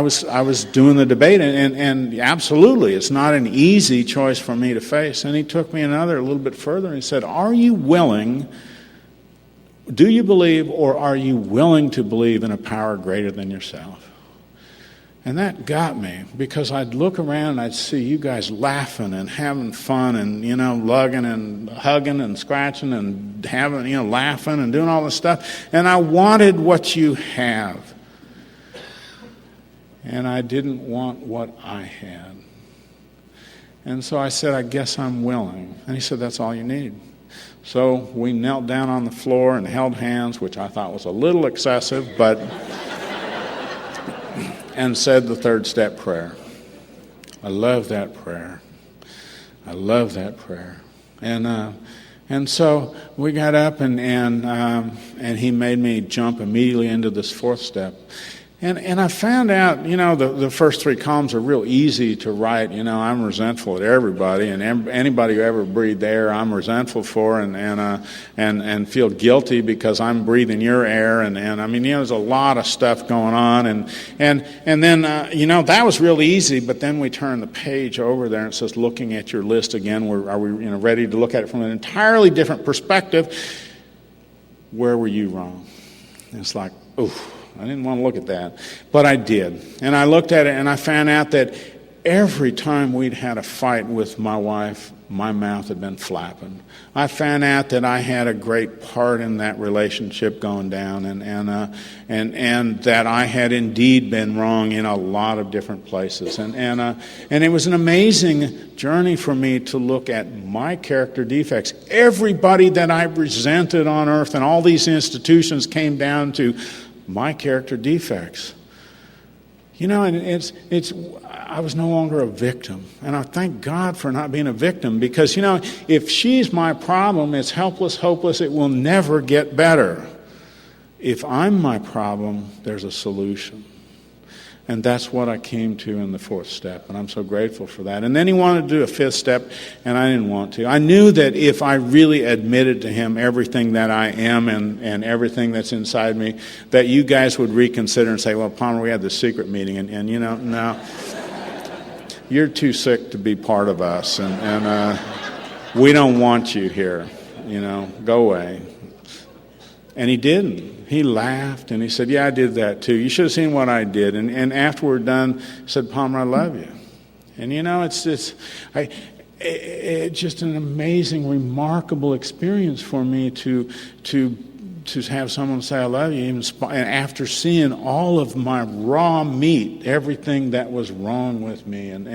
Speaker 1: was doing the debate, and absolutely, it's not an easy choice for me to face. And he took me a little bit further, and he said, do you believe, or are you willing to believe in a power greater than yourself? And that got me, because I'd look around and I'd see you guys laughing and having fun and, lugging and hugging and scratching and having, laughing and doing all this stuff. And I wanted what you have. And I didn't want what I had. And so I said, I guess I'm willing. And he said, that's all you need. So we knelt down on the floor and held hands, which I thought was a little excessive, but and said the third step prayer. I love that prayer. I love that prayer. And so we got up and he made me jump immediately into this fourth step. And I found out, the first three columns are real easy to write. I'm resentful at everybody, and anybody who ever breathed air, I'm resentful for, and feel guilty because I'm breathing your air, and I mean, there's a lot of stuff going on, and then that was real easy. But then we turn the page over there, and it says, "Looking at your list again." Are we ready to look at it from an entirely different perspective? Where were you wrong? And it's like, oof. I didn't want to look at that, but I did. And I looked at it, and I found out that every time we'd had a fight with my wife, my mouth had been flapping. I found out that I had a great part in that relationship going down, and that I had indeed been wrong in a lot of different places. And it was an amazing journey for me to look at my character defects. Everybody that I resented on earth and all these institutions came down to my character defects. And I was no longer a victim. And I thank God for not being a victim, because, if she's my problem, it's helpless, hopeless, it will never get better. If I'm my problem, there's a solution. And that's what I came to in the fourth step, and I'm so grateful for that. And then he wanted to do a fifth step, and I didn't want to. I knew that if I really admitted to him everything that I am and everything that's inside me, that you guys would reconsider and say, well, Palmer, we had this secret meeting, and no, you're too sick to be part of us, and we don't want you here, go away. And he didn't. He laughed, and he said, yeah, I did that too. You should have seen what I did. And after we're done, he said, Palmer, I love you. And it's just an amazing, remarkable experience for me to have someone say, I love you, and after seeing all of my raw meat, everything that was wrong with me. And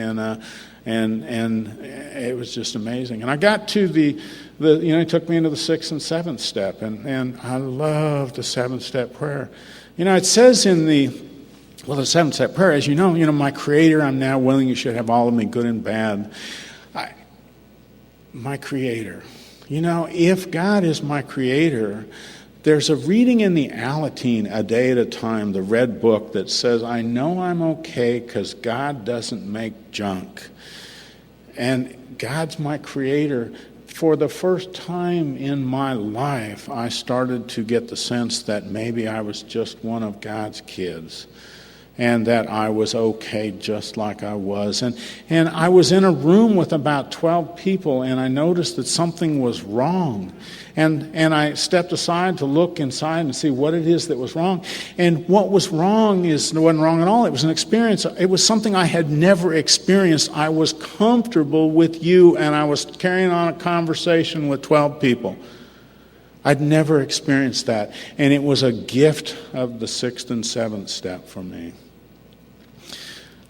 Speaker 1: it was just amazing. And I got to he took me into the sixth and seventh step, and I love the seventh step prayer. It says in the seventh step prayer, as you know, my Creator, I'm now willing you should have all of me, good and bad. My Creator. If God is my Creator, there's a reading in the Alateen, A Day at a Time, the red book, that says, I know I'm okay because God doesn't make junk. And God's my Creator. For the first time in my life, I started to get the sense that maybe I was just one of God's kids, and that I was okay just like I was. And I was in a room with about 12 people, and I noticed that something was wrong. And I stepped aside to look inside and see what it is that was wrong. And what was wrong wasn't wrong at all. It was an experience. It was something I had never experienced. I was comfortable with you, and I was carrying on a conversation with 12 people. I'd never experienced that. And it was a gift of the sixth and seventh step for me.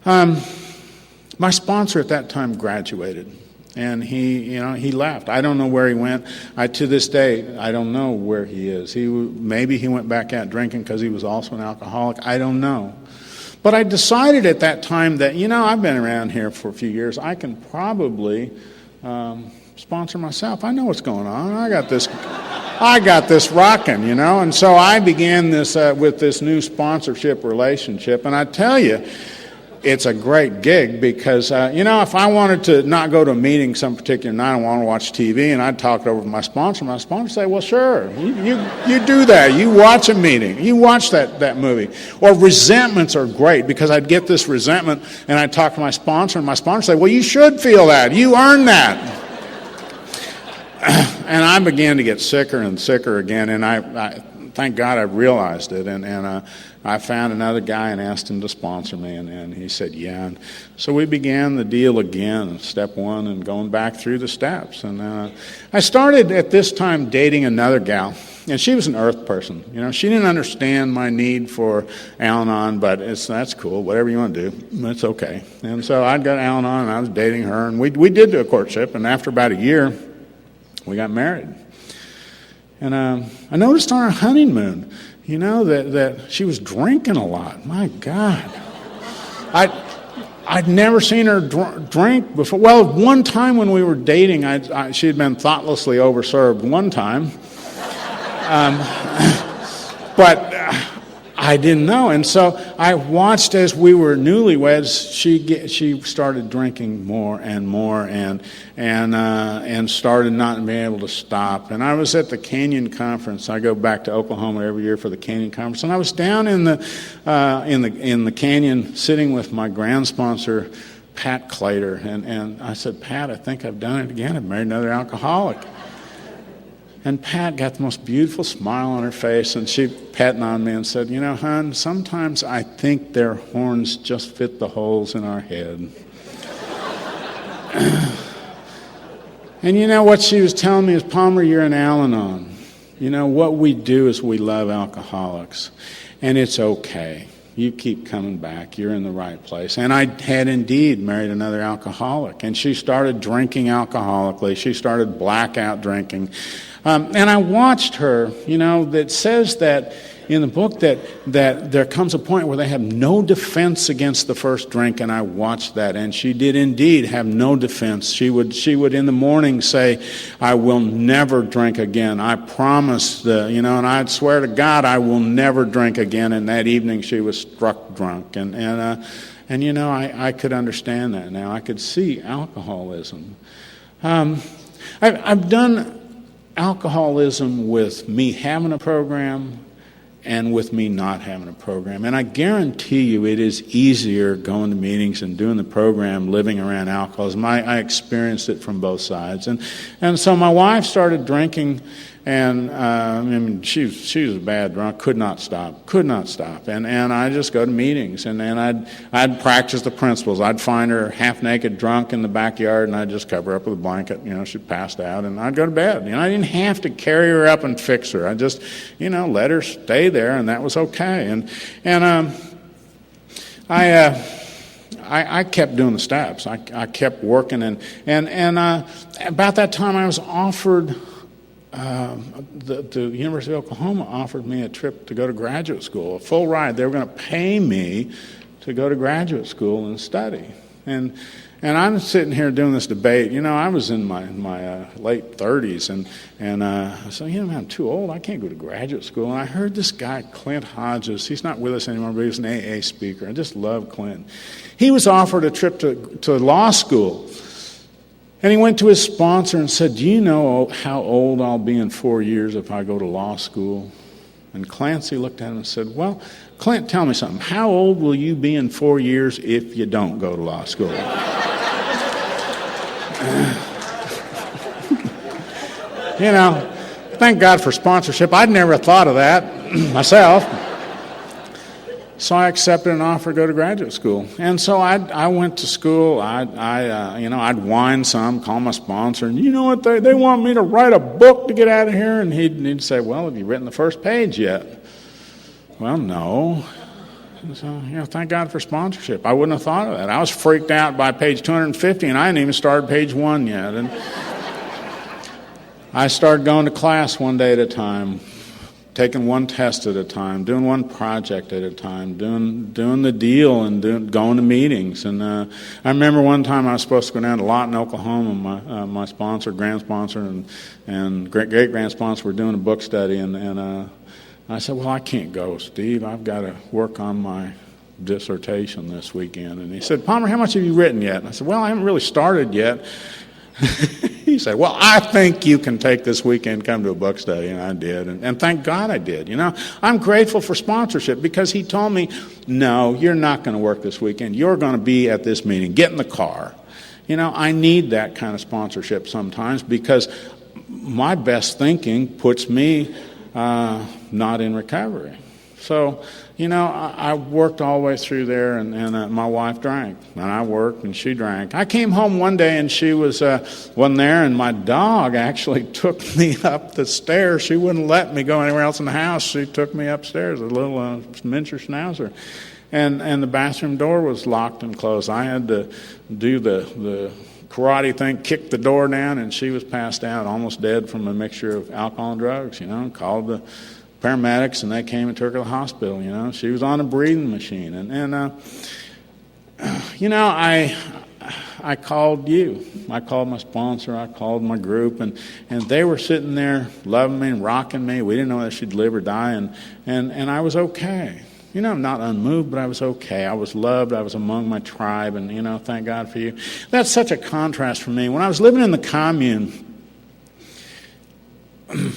Speaker 1: My sponsor at that time graduated. And he left. I don't know where he went. To this day, I don't know where he is. Maybe he went back out drinking because he was also an alcoholic. I don't know. But I decided at that time that, I've been around here for a few years. I can probably sponsor myself. I know what's going on. I got this rocking, And so I began this with this new sponsorship relationship. And I tell you, it's a great gig because, if I wanted to not go to a meeting some particular night, I want to watch TV, and I'd talk it over with my sponsor would say, well, sure, you do that. You watch a meeting. You watch that movie. Or resentments are great because I'd get this resentment, and I'd talk to my sponsor, and my sponsor would say, well, you should feel that. You earned that. And I began to get sicker and sicker again, and I thank God I realized it, and I found another guy and asked him to sponsor me, and he said, yeah. And so we began the deal again, step one, and going back through the steps. And I started at this time dating another gal, And she was an earth person. She didn't understand my need for Al-Anon, but that's cool. Whatever you want to do, that's okay. And so I'd got Al-Anon, and I was dating her, and we did do a courtship. And after about a year, we got married. And I noticed on our honeymoon, that she was drinking a lot. My God. I'd never seen her drink before. Well, one time when we were dating, she had been thoughtlessly overserved one time. But I didn't know. And so I watched as we were newlyweds, she started drinking more and more and started not being able to stop. And I was at the Canyon Conference. I go back to Oklahoma every year for the Canyon Conference. And I was down in the canyon sitting with my grand sponsor, Pat Clater. And I said, Pat, I think I've done it again. I've married another alcoholic. And Pat got the most beautiful smile on her face, and she patted on me and said, hon, sometimes I think their horns just fit the holes in our head. And what she was telling me is, Palmer, you're an Al-Anon. What we do is we love alcoholics, and it's okay. You keep coming back. You're in the right place. And I had indeed married another alcoholic, and she started drinking alcoholically. She started blackout drinking. And I watched her, that says that in the book that there comes a point where they have no defense against the first drink, and I watched that, and she did indeed have no defense. She would in the morning say, I will never drink again. I promise, and I'd swear to God I will never drink again, and that evening she was struck drunk. And I could understand that now. I could see alcoholism. I've done alcoholism with me having a program and with me not having a program. And I guarantee you it is easier going to meetings and doing the program living around alcoholism. I experienced it from both sides. And so my wife started drinking, and she was a bad drunk, could not stop. And I'd just go to meetings, and I'd practice the principles. I'd find her half naked drunk in the backyard, and I'd just cover her up with a blanket. She passed out, and I'd go to bed. I didn't have to carry her up and fix her. I just, let her stay there, and that was okay. I kept doing the steps. I kept working, and about that time I was offered. The University of Oklahoma offered me a trip to go to graduate school, a full ride. They were going to pay me to go to graduate school and study. And I'm sitting here doing this debate. I was in my late 30s, and I said, I'm too old. I can't go to graduate school. And I heard this guy, Clint Hodges. He's not with us anymore, but he was an AA speaker. I just love Clint. He was offered a trip to law school. And he went to his sponsor and said, do you know how old I'll be in 4 years if I go to law school? And Clancy looked at him and said, well, Clint, tell me something. How old will you be in 4 years if you don't go to law school? Thank God for sponsorship. I'd never thought of that myself. So I accepted an offer to go to graduate school. And so I went to school. I'd whine some, call my sponsor, and you know what, they want me to write a book to get out of here. And he'd say, well, have you written the first page yet? Well, no. And so, thank God for sponsorship. I wouldn't have thought of that. I was freaked out by page 250, and I hadn't even started page 1 yet. And I started going to class one day at a time, taking one test at a time, doing one project at a time, doing the deal and going to meetings. And I remember one time I was supposed to go down to Lawton, Oklahoma. My sponsor, grand sponsor, and great-grand sponsor were doing a book study. And I said, well, I can't go, Steve. I've got to work on my dissertation this weekend. And he said, Palmer, how much have you written yet? And I said, well, I haven't really started yet. He said, well, I think you can take this weekend and come to a book study. And I did. And thank God I did. I'm grateful for sponsorship because he told me, no, you're not going to work this weekend. You're going to be at this meeting. Get in the car. I need that kind of sponsorship sometimes because my best thinking puts me not in recovery. So, I worked all the way through there, and my wife drank, and I worked, and she drank. I came home one day, and she wasn't there, and my dog actually took me up the stairs. She wouldn't let me go anywhere else in the house. She took me upstairs, a little miniature schnauzer, and the bathroom door was locked and closed. I had to do the karate thing, kick the door down, and she was passed out, almost dead from a mixture of alcohol and drugs. Called the paramedics, and they came and took her to the hospital. She was on a breathing machine, and I called you. I called my sponsor. I called my group, and they were sitting there loving me and rocking me. We didn't know whether she'd live or die, and I was okay. I'm not unmoved, but I was okay. I was loved. I was among my tribe, and, thank God for you. That's such a contrast for me. When I was living in the commune,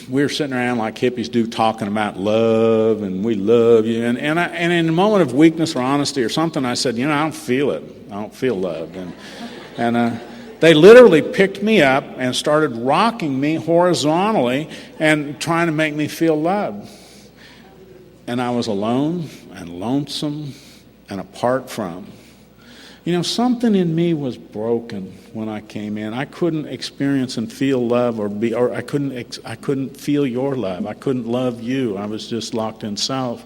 Speaker 1: we were sitting around like hippies do, talking about love, and we love you. And in a moment of weakness or honesty or something, I said, I don't feel it. I don't feel loved. And they literally picked me up and started rocking me horizontally and trying to make me feel loved. And I was alone and lonesome and apart from. Something in me was broken when I came in. I couldn't experience and feel love, or I couldn't feel your love. I couldn't love you. I was just locked in self.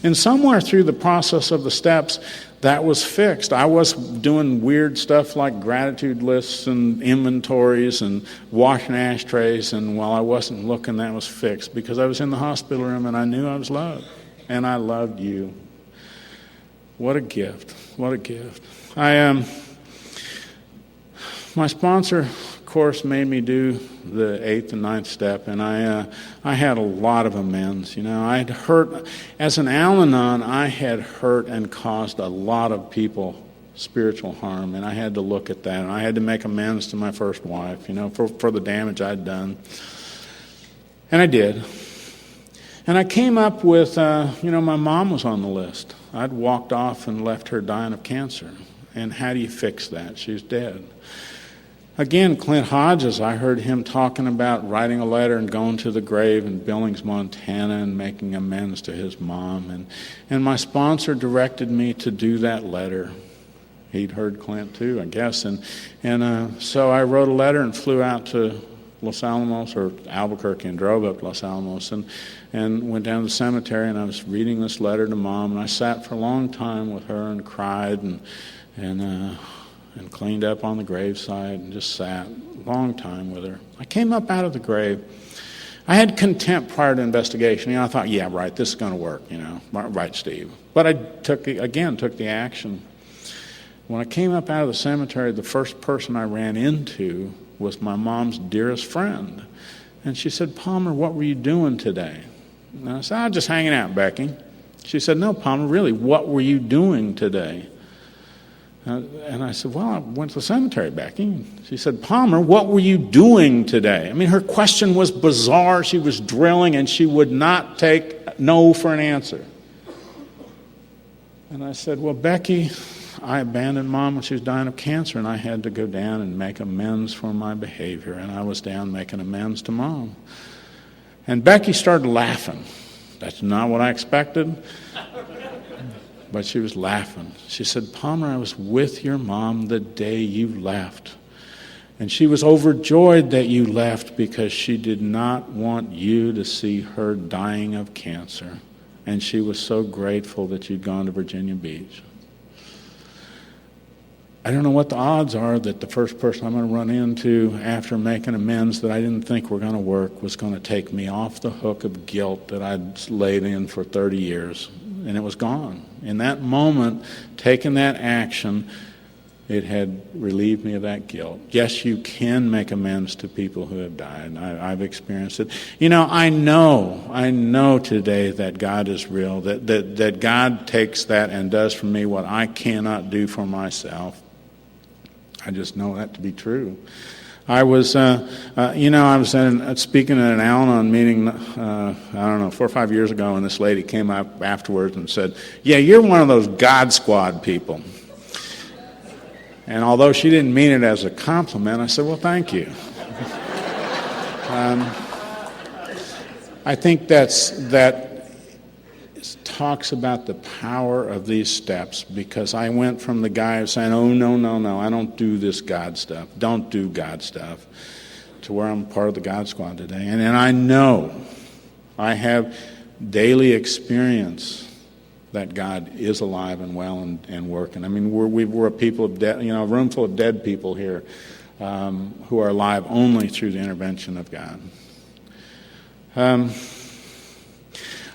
Speaker 1: And somewhere through the process of the steps, that was fixed. I was doing weird stuff like gratitude lists and inventories and washing ashtrays, and while I wasn't looking, that was fixed because I was in the hospital room and I knew I was loved, and I loved you. What a gift. What a gift. My sponsor, of course, made me do the 8th and 9th step, and I had a lot of amends. I'd hurt, as an Al-Anon, I had hurt and caused a lot of people spiritual harm, and I had to look at that, and I had to make amends to my first wife, for the damage I'd done. And I did. And I came up with, my mom was on the list. I'd walked off and left her dying of cancer. And how do you fix that? She's dead. Again, Clint Hodges, I heard him talking about writing a letter and going to the grave in Billings, Montana, and making amends to his mom. And my sponsor directed me to do that letter. He'd heard Clint too, I guess. And so I wrote a letter and flew out to Los Alamos, or Albuquerque, and drove up to Los Alamos and went down to the cemetery, and I was reading this letter to Mom, and I sat for a long time with her and cried and cleaned up on the graveside and just sat a long time with her. I came up out of the grave. I had contempt prior to investigation. I thought, yeah, right, this is going to work, right, Steve. But I took the action. When I came up out of the cemetery, the first person I ran into was my mom's dearest friend. And she said, Palmer, what were you doing today? And I said, just hanging out, Becky. She said, no, Palmer, really, what were you doing today? And I said, well, I went to the cemetery, Becky. She said, Palmer, what were you doing today? I mean, her question was bizarre. She was drilling, and she would not take no for an answer. And I said, well, Becky, I abandoned Mom when she was dying of cancer, and I had to go down and make amends for my behavior. And I was down making amends to Mom. And Becky started laughing. That's not what I expected. But she was laughing. She said, Palmer, I was with your mom the day you left. And she was overjoyed that you left because she did not want you to see her dying of cancer. And she was so grateful that you'd gone to Virginia Beach. I don't know what the odds are that the first person I'm going to run into after making amends that I didn't think were going to work was going to take me off the hook of guilt that I'd laid in for 30 years. And it was gone. In that moment, taking that action, it had relieved me of that guilt. Yes, you can make amends to people who have died. I've experienced it. I know today that God is real, that God takes that and does for me what I cannot do for myself. I just know that to be true. I was, speaking at an Al-Anon meeting, 4 or 5 years ago, and this lady came up afterwards and said, yeah, you're one of those God Squad people. And although she didn't mean it as a compliment, I said, well, thank you. I think that is talks about the power of these steps, because I went from the guy saying, oh, no, I don't do this God stuff, don't do God stuff, to where I'm part of the God Squad today. And I know I have daily experience that God is alive and well and working. I mean, we're a people of dead, a room full of dead people here who are alive only through the intervention of God.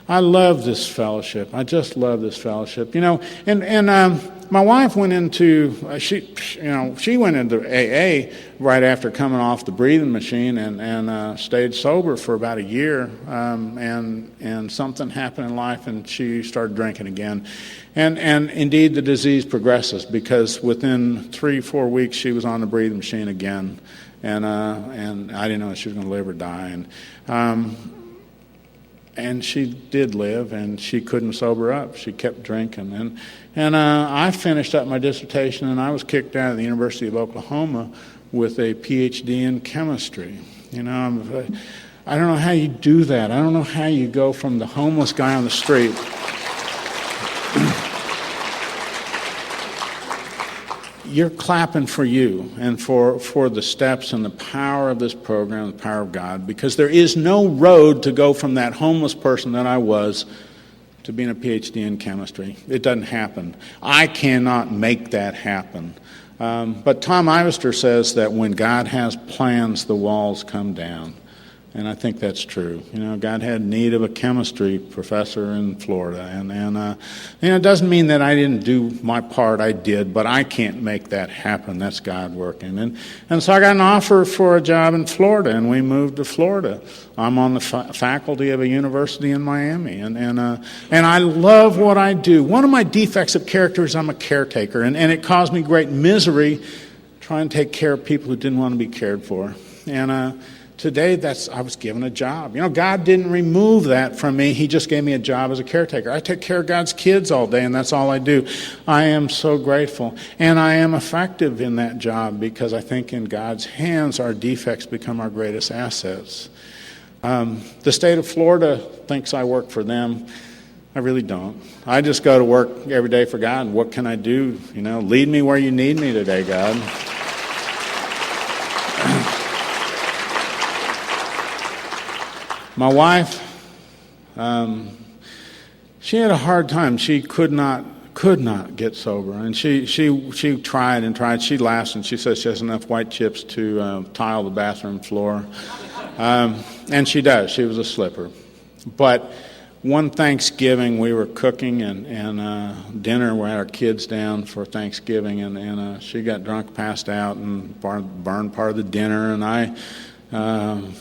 Speaker 1: I love this fellowship. I just love this fellowship. My wife went into she went into AA right after coming off the breathing machine and stayed sober for about a year. And something happened in life, and she started drinking again. And indeed, the disease progresses, because within 3-4 weeks she was on the breathing machine again, and I didn't know if she was going to live or die. And she did live, and she couldn't sober up. She kept drinking. And I finished up my dissertation, and I was kicked out of the University of Oklahoma with a PhD in chemistry. I don't know how you do that. I don't know how you go from the homeless guy on the street you're clapping for you and for the steps and the power of this program, the power of God, because there is no road to go from that homeless person that I was to being a PhD in chemistry. It doesn't happen. I cannot make that happen. But Tom Ivester says that when God has plans, the walls come down. And I think that's true. God had need of a chemistry professor in Florida. And it doesn't mean that I didn't do my part. I did, but I can't make that happen. That's God working. And so I got an offer for a job in Florida, and we moved to Florida. I'm on the faculty of a university in Miami. And I love what I do. One of my defects of character is I'm a caretaker. And it caused me great misery trying to take care of people who didn't want to be cared for. And today, I was given a job. God didn't remove that from me. He just gave me a job as a caretaker. I take care of God's kids all day, and that's all I do. I am so grateful. And I am effective in that job, because I think in God's hands, our defects become our greatest assets. The state of Florida thinks I work for them. I really don't. I just go to work every day for God. And what can I do? Lead me where you need me today, God. My wife, she had a hard time. She could not get sober, and she tried and tried. She laughs and she says she has enough white chips to tile the bathroom floor, and she does. She was a slipper. But one Thanksgiving, we were cooking and dinner. We had our kids down for Thanksgiving, and she got drunk, passed out, and burned part of the dinner, and I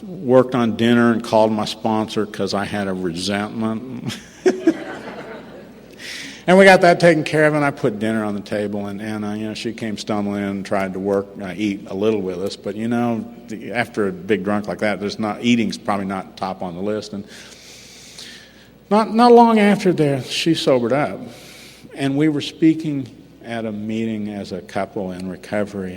Speaker 1: worked on dinner and called my sponsor because I had a resentment. And we got that taken care of, and I put dinner on the table, and she came stumbling in and tried to eat a little with us. But after a big drunk like that, eating's probably not top on the list. And not long after that, she sobered up, and we were speaking at a meeting as a couple in recovery,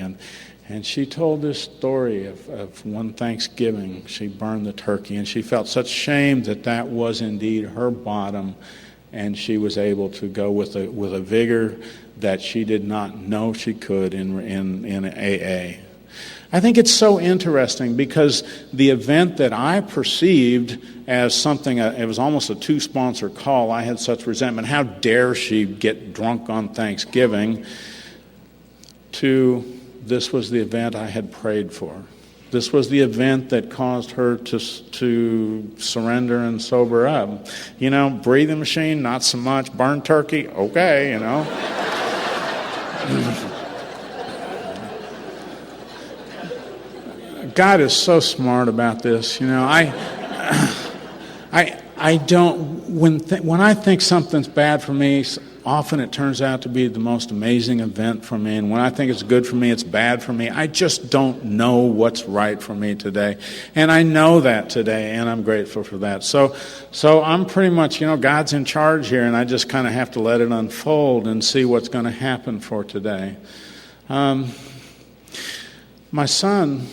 Speaker 1: and she told this story of one Thanksgiving. She burned the turkey, and she felt such shame that was indeed her bottom, and she was able to go with a vigor that she did not know she could in AA. I think it's so interesting, because the event that I perceived as something, it was almost a two-sponsor call. I had such resentment. How dare she get drunk on Thanksgiving? This was the event I had prayed for. This was the event that caused her to surrender and sober up. Breathing machine, not so much. Burned turkey, okay, God is so smart about this. I don't, when I think something's bad for me, often it turns out to be the most amazing event for me. And when I think it's good for me, it's bad for me. I just don't know what's right for me today. And I know that today, and I'm grateful for that. So I'm pretty much, God's in charge here, and I just kind of have to let it unfold and see what's going to happen for today. My son,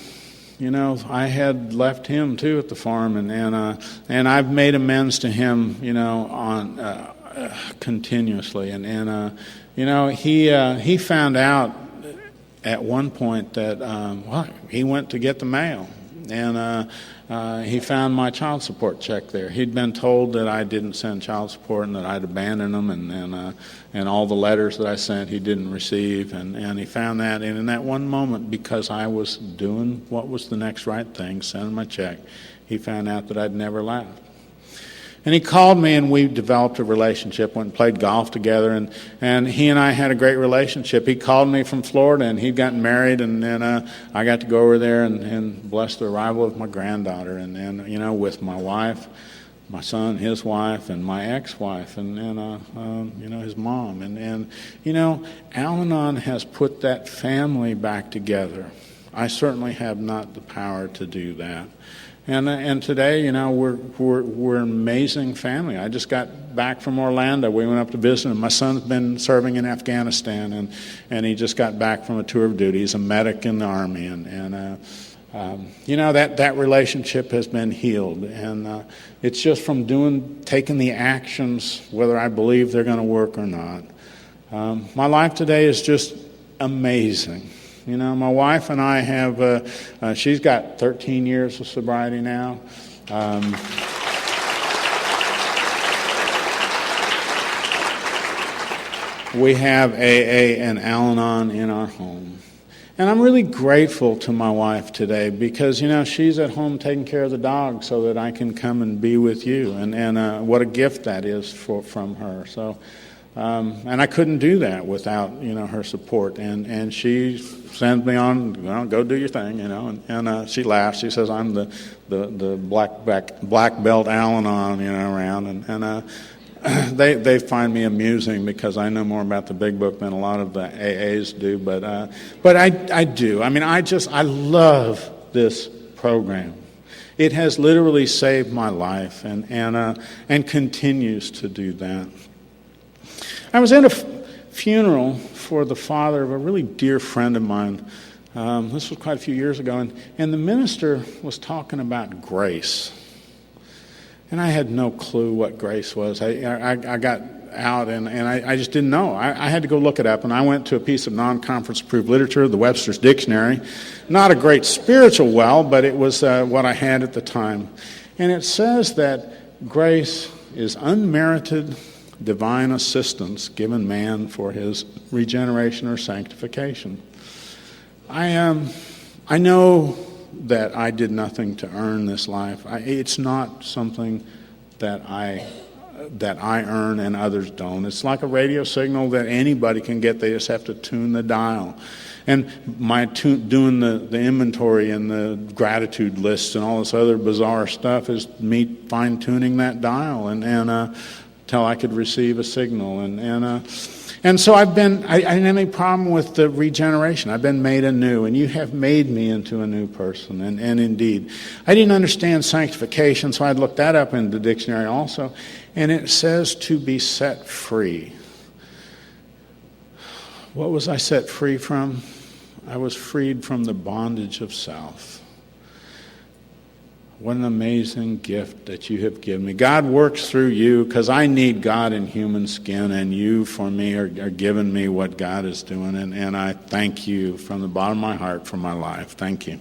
Speaker 1: I had left him too at the farm, and I've made amends to him, continuously. He found out at one point that, he went to get the mail. And he found my child support check there. He'd been told that I didn't send child support and that I'd abandoned him, and all the letters that I sent he didn't receive. And he found that, and in that one moment, because I was doing what was the next right thing, sending my check, he found out that I'd never left. And he called me, and we developed a relationship, went and played golf together, and he and I had a great relationship. He called me from Florida, and he'd gotten married, and I got to go over there and bless the arrival of my granddaughter, and with my wife, my son, his wife, and my ex-wife, and his mom. And Al-Anon has put that family back together. I certainly have not the power to do that. And today, we're an amazing family. I just got back from Orlando. We went up to visit him. My son's been serving in Afghanistan, and he just got back from a tour of duty. He's a medic in the Army, that relationship has been healed. And it's just from taking the actions, whether I believe they're going to work or not. My life today is just amazing. My wife and I have, she's got 13 years of sobriety now. We have AA and Al-Anon in our home. And I'm really grateful to my wife today because, she's at home taking care of the dog so that I can come and be with you. And what a gift that is from her. So, and I couldn't do that without, her support. And she sends me on, go do your thing, and she laughs. She says I'm the black belt Al-Anon, around. And they find me amusing because I know more about the big book than a lot of the AAs do. But I do. I love this program. It has literally saved my life and continues to do that. I was at a funeral for the father of a really dear friend of mine. This was quite a few years ago, and the minister was talking about grace. And I had no clue what grace was. I got out, and I just didn't know. I had to go look it up, and I went to a piece of non-conference approved literature, the Webster's Dictionary. Not a great spiritual well, but it was what I had at the time. And it says that grace is unmerited divine assistance given man for his regeneration or sanctification. I know that I did nothing to earn this life. It's not something that I earn and others don't. It's like a radio signal that anybody can get. They just have to tune the dial. And doing the inventory and the gratitude lists and all this other bizarre stuff is me fine-tuning that dial and till I could receive a signal. And so I didn't have any problem with the regeneration. I've been made anew, and you have made me into a new person. And indeed, I didn't understand sanctification, so I looked that up in the dictionary also. And it says to be set free. What was I set free from? I was freed from the bondage of self. What an amazing gift that you have given me. God works through you because I need God in human skin, and you for me are giving me what God is doing. And I thank you from the bottom of my heart for my life. Thank you.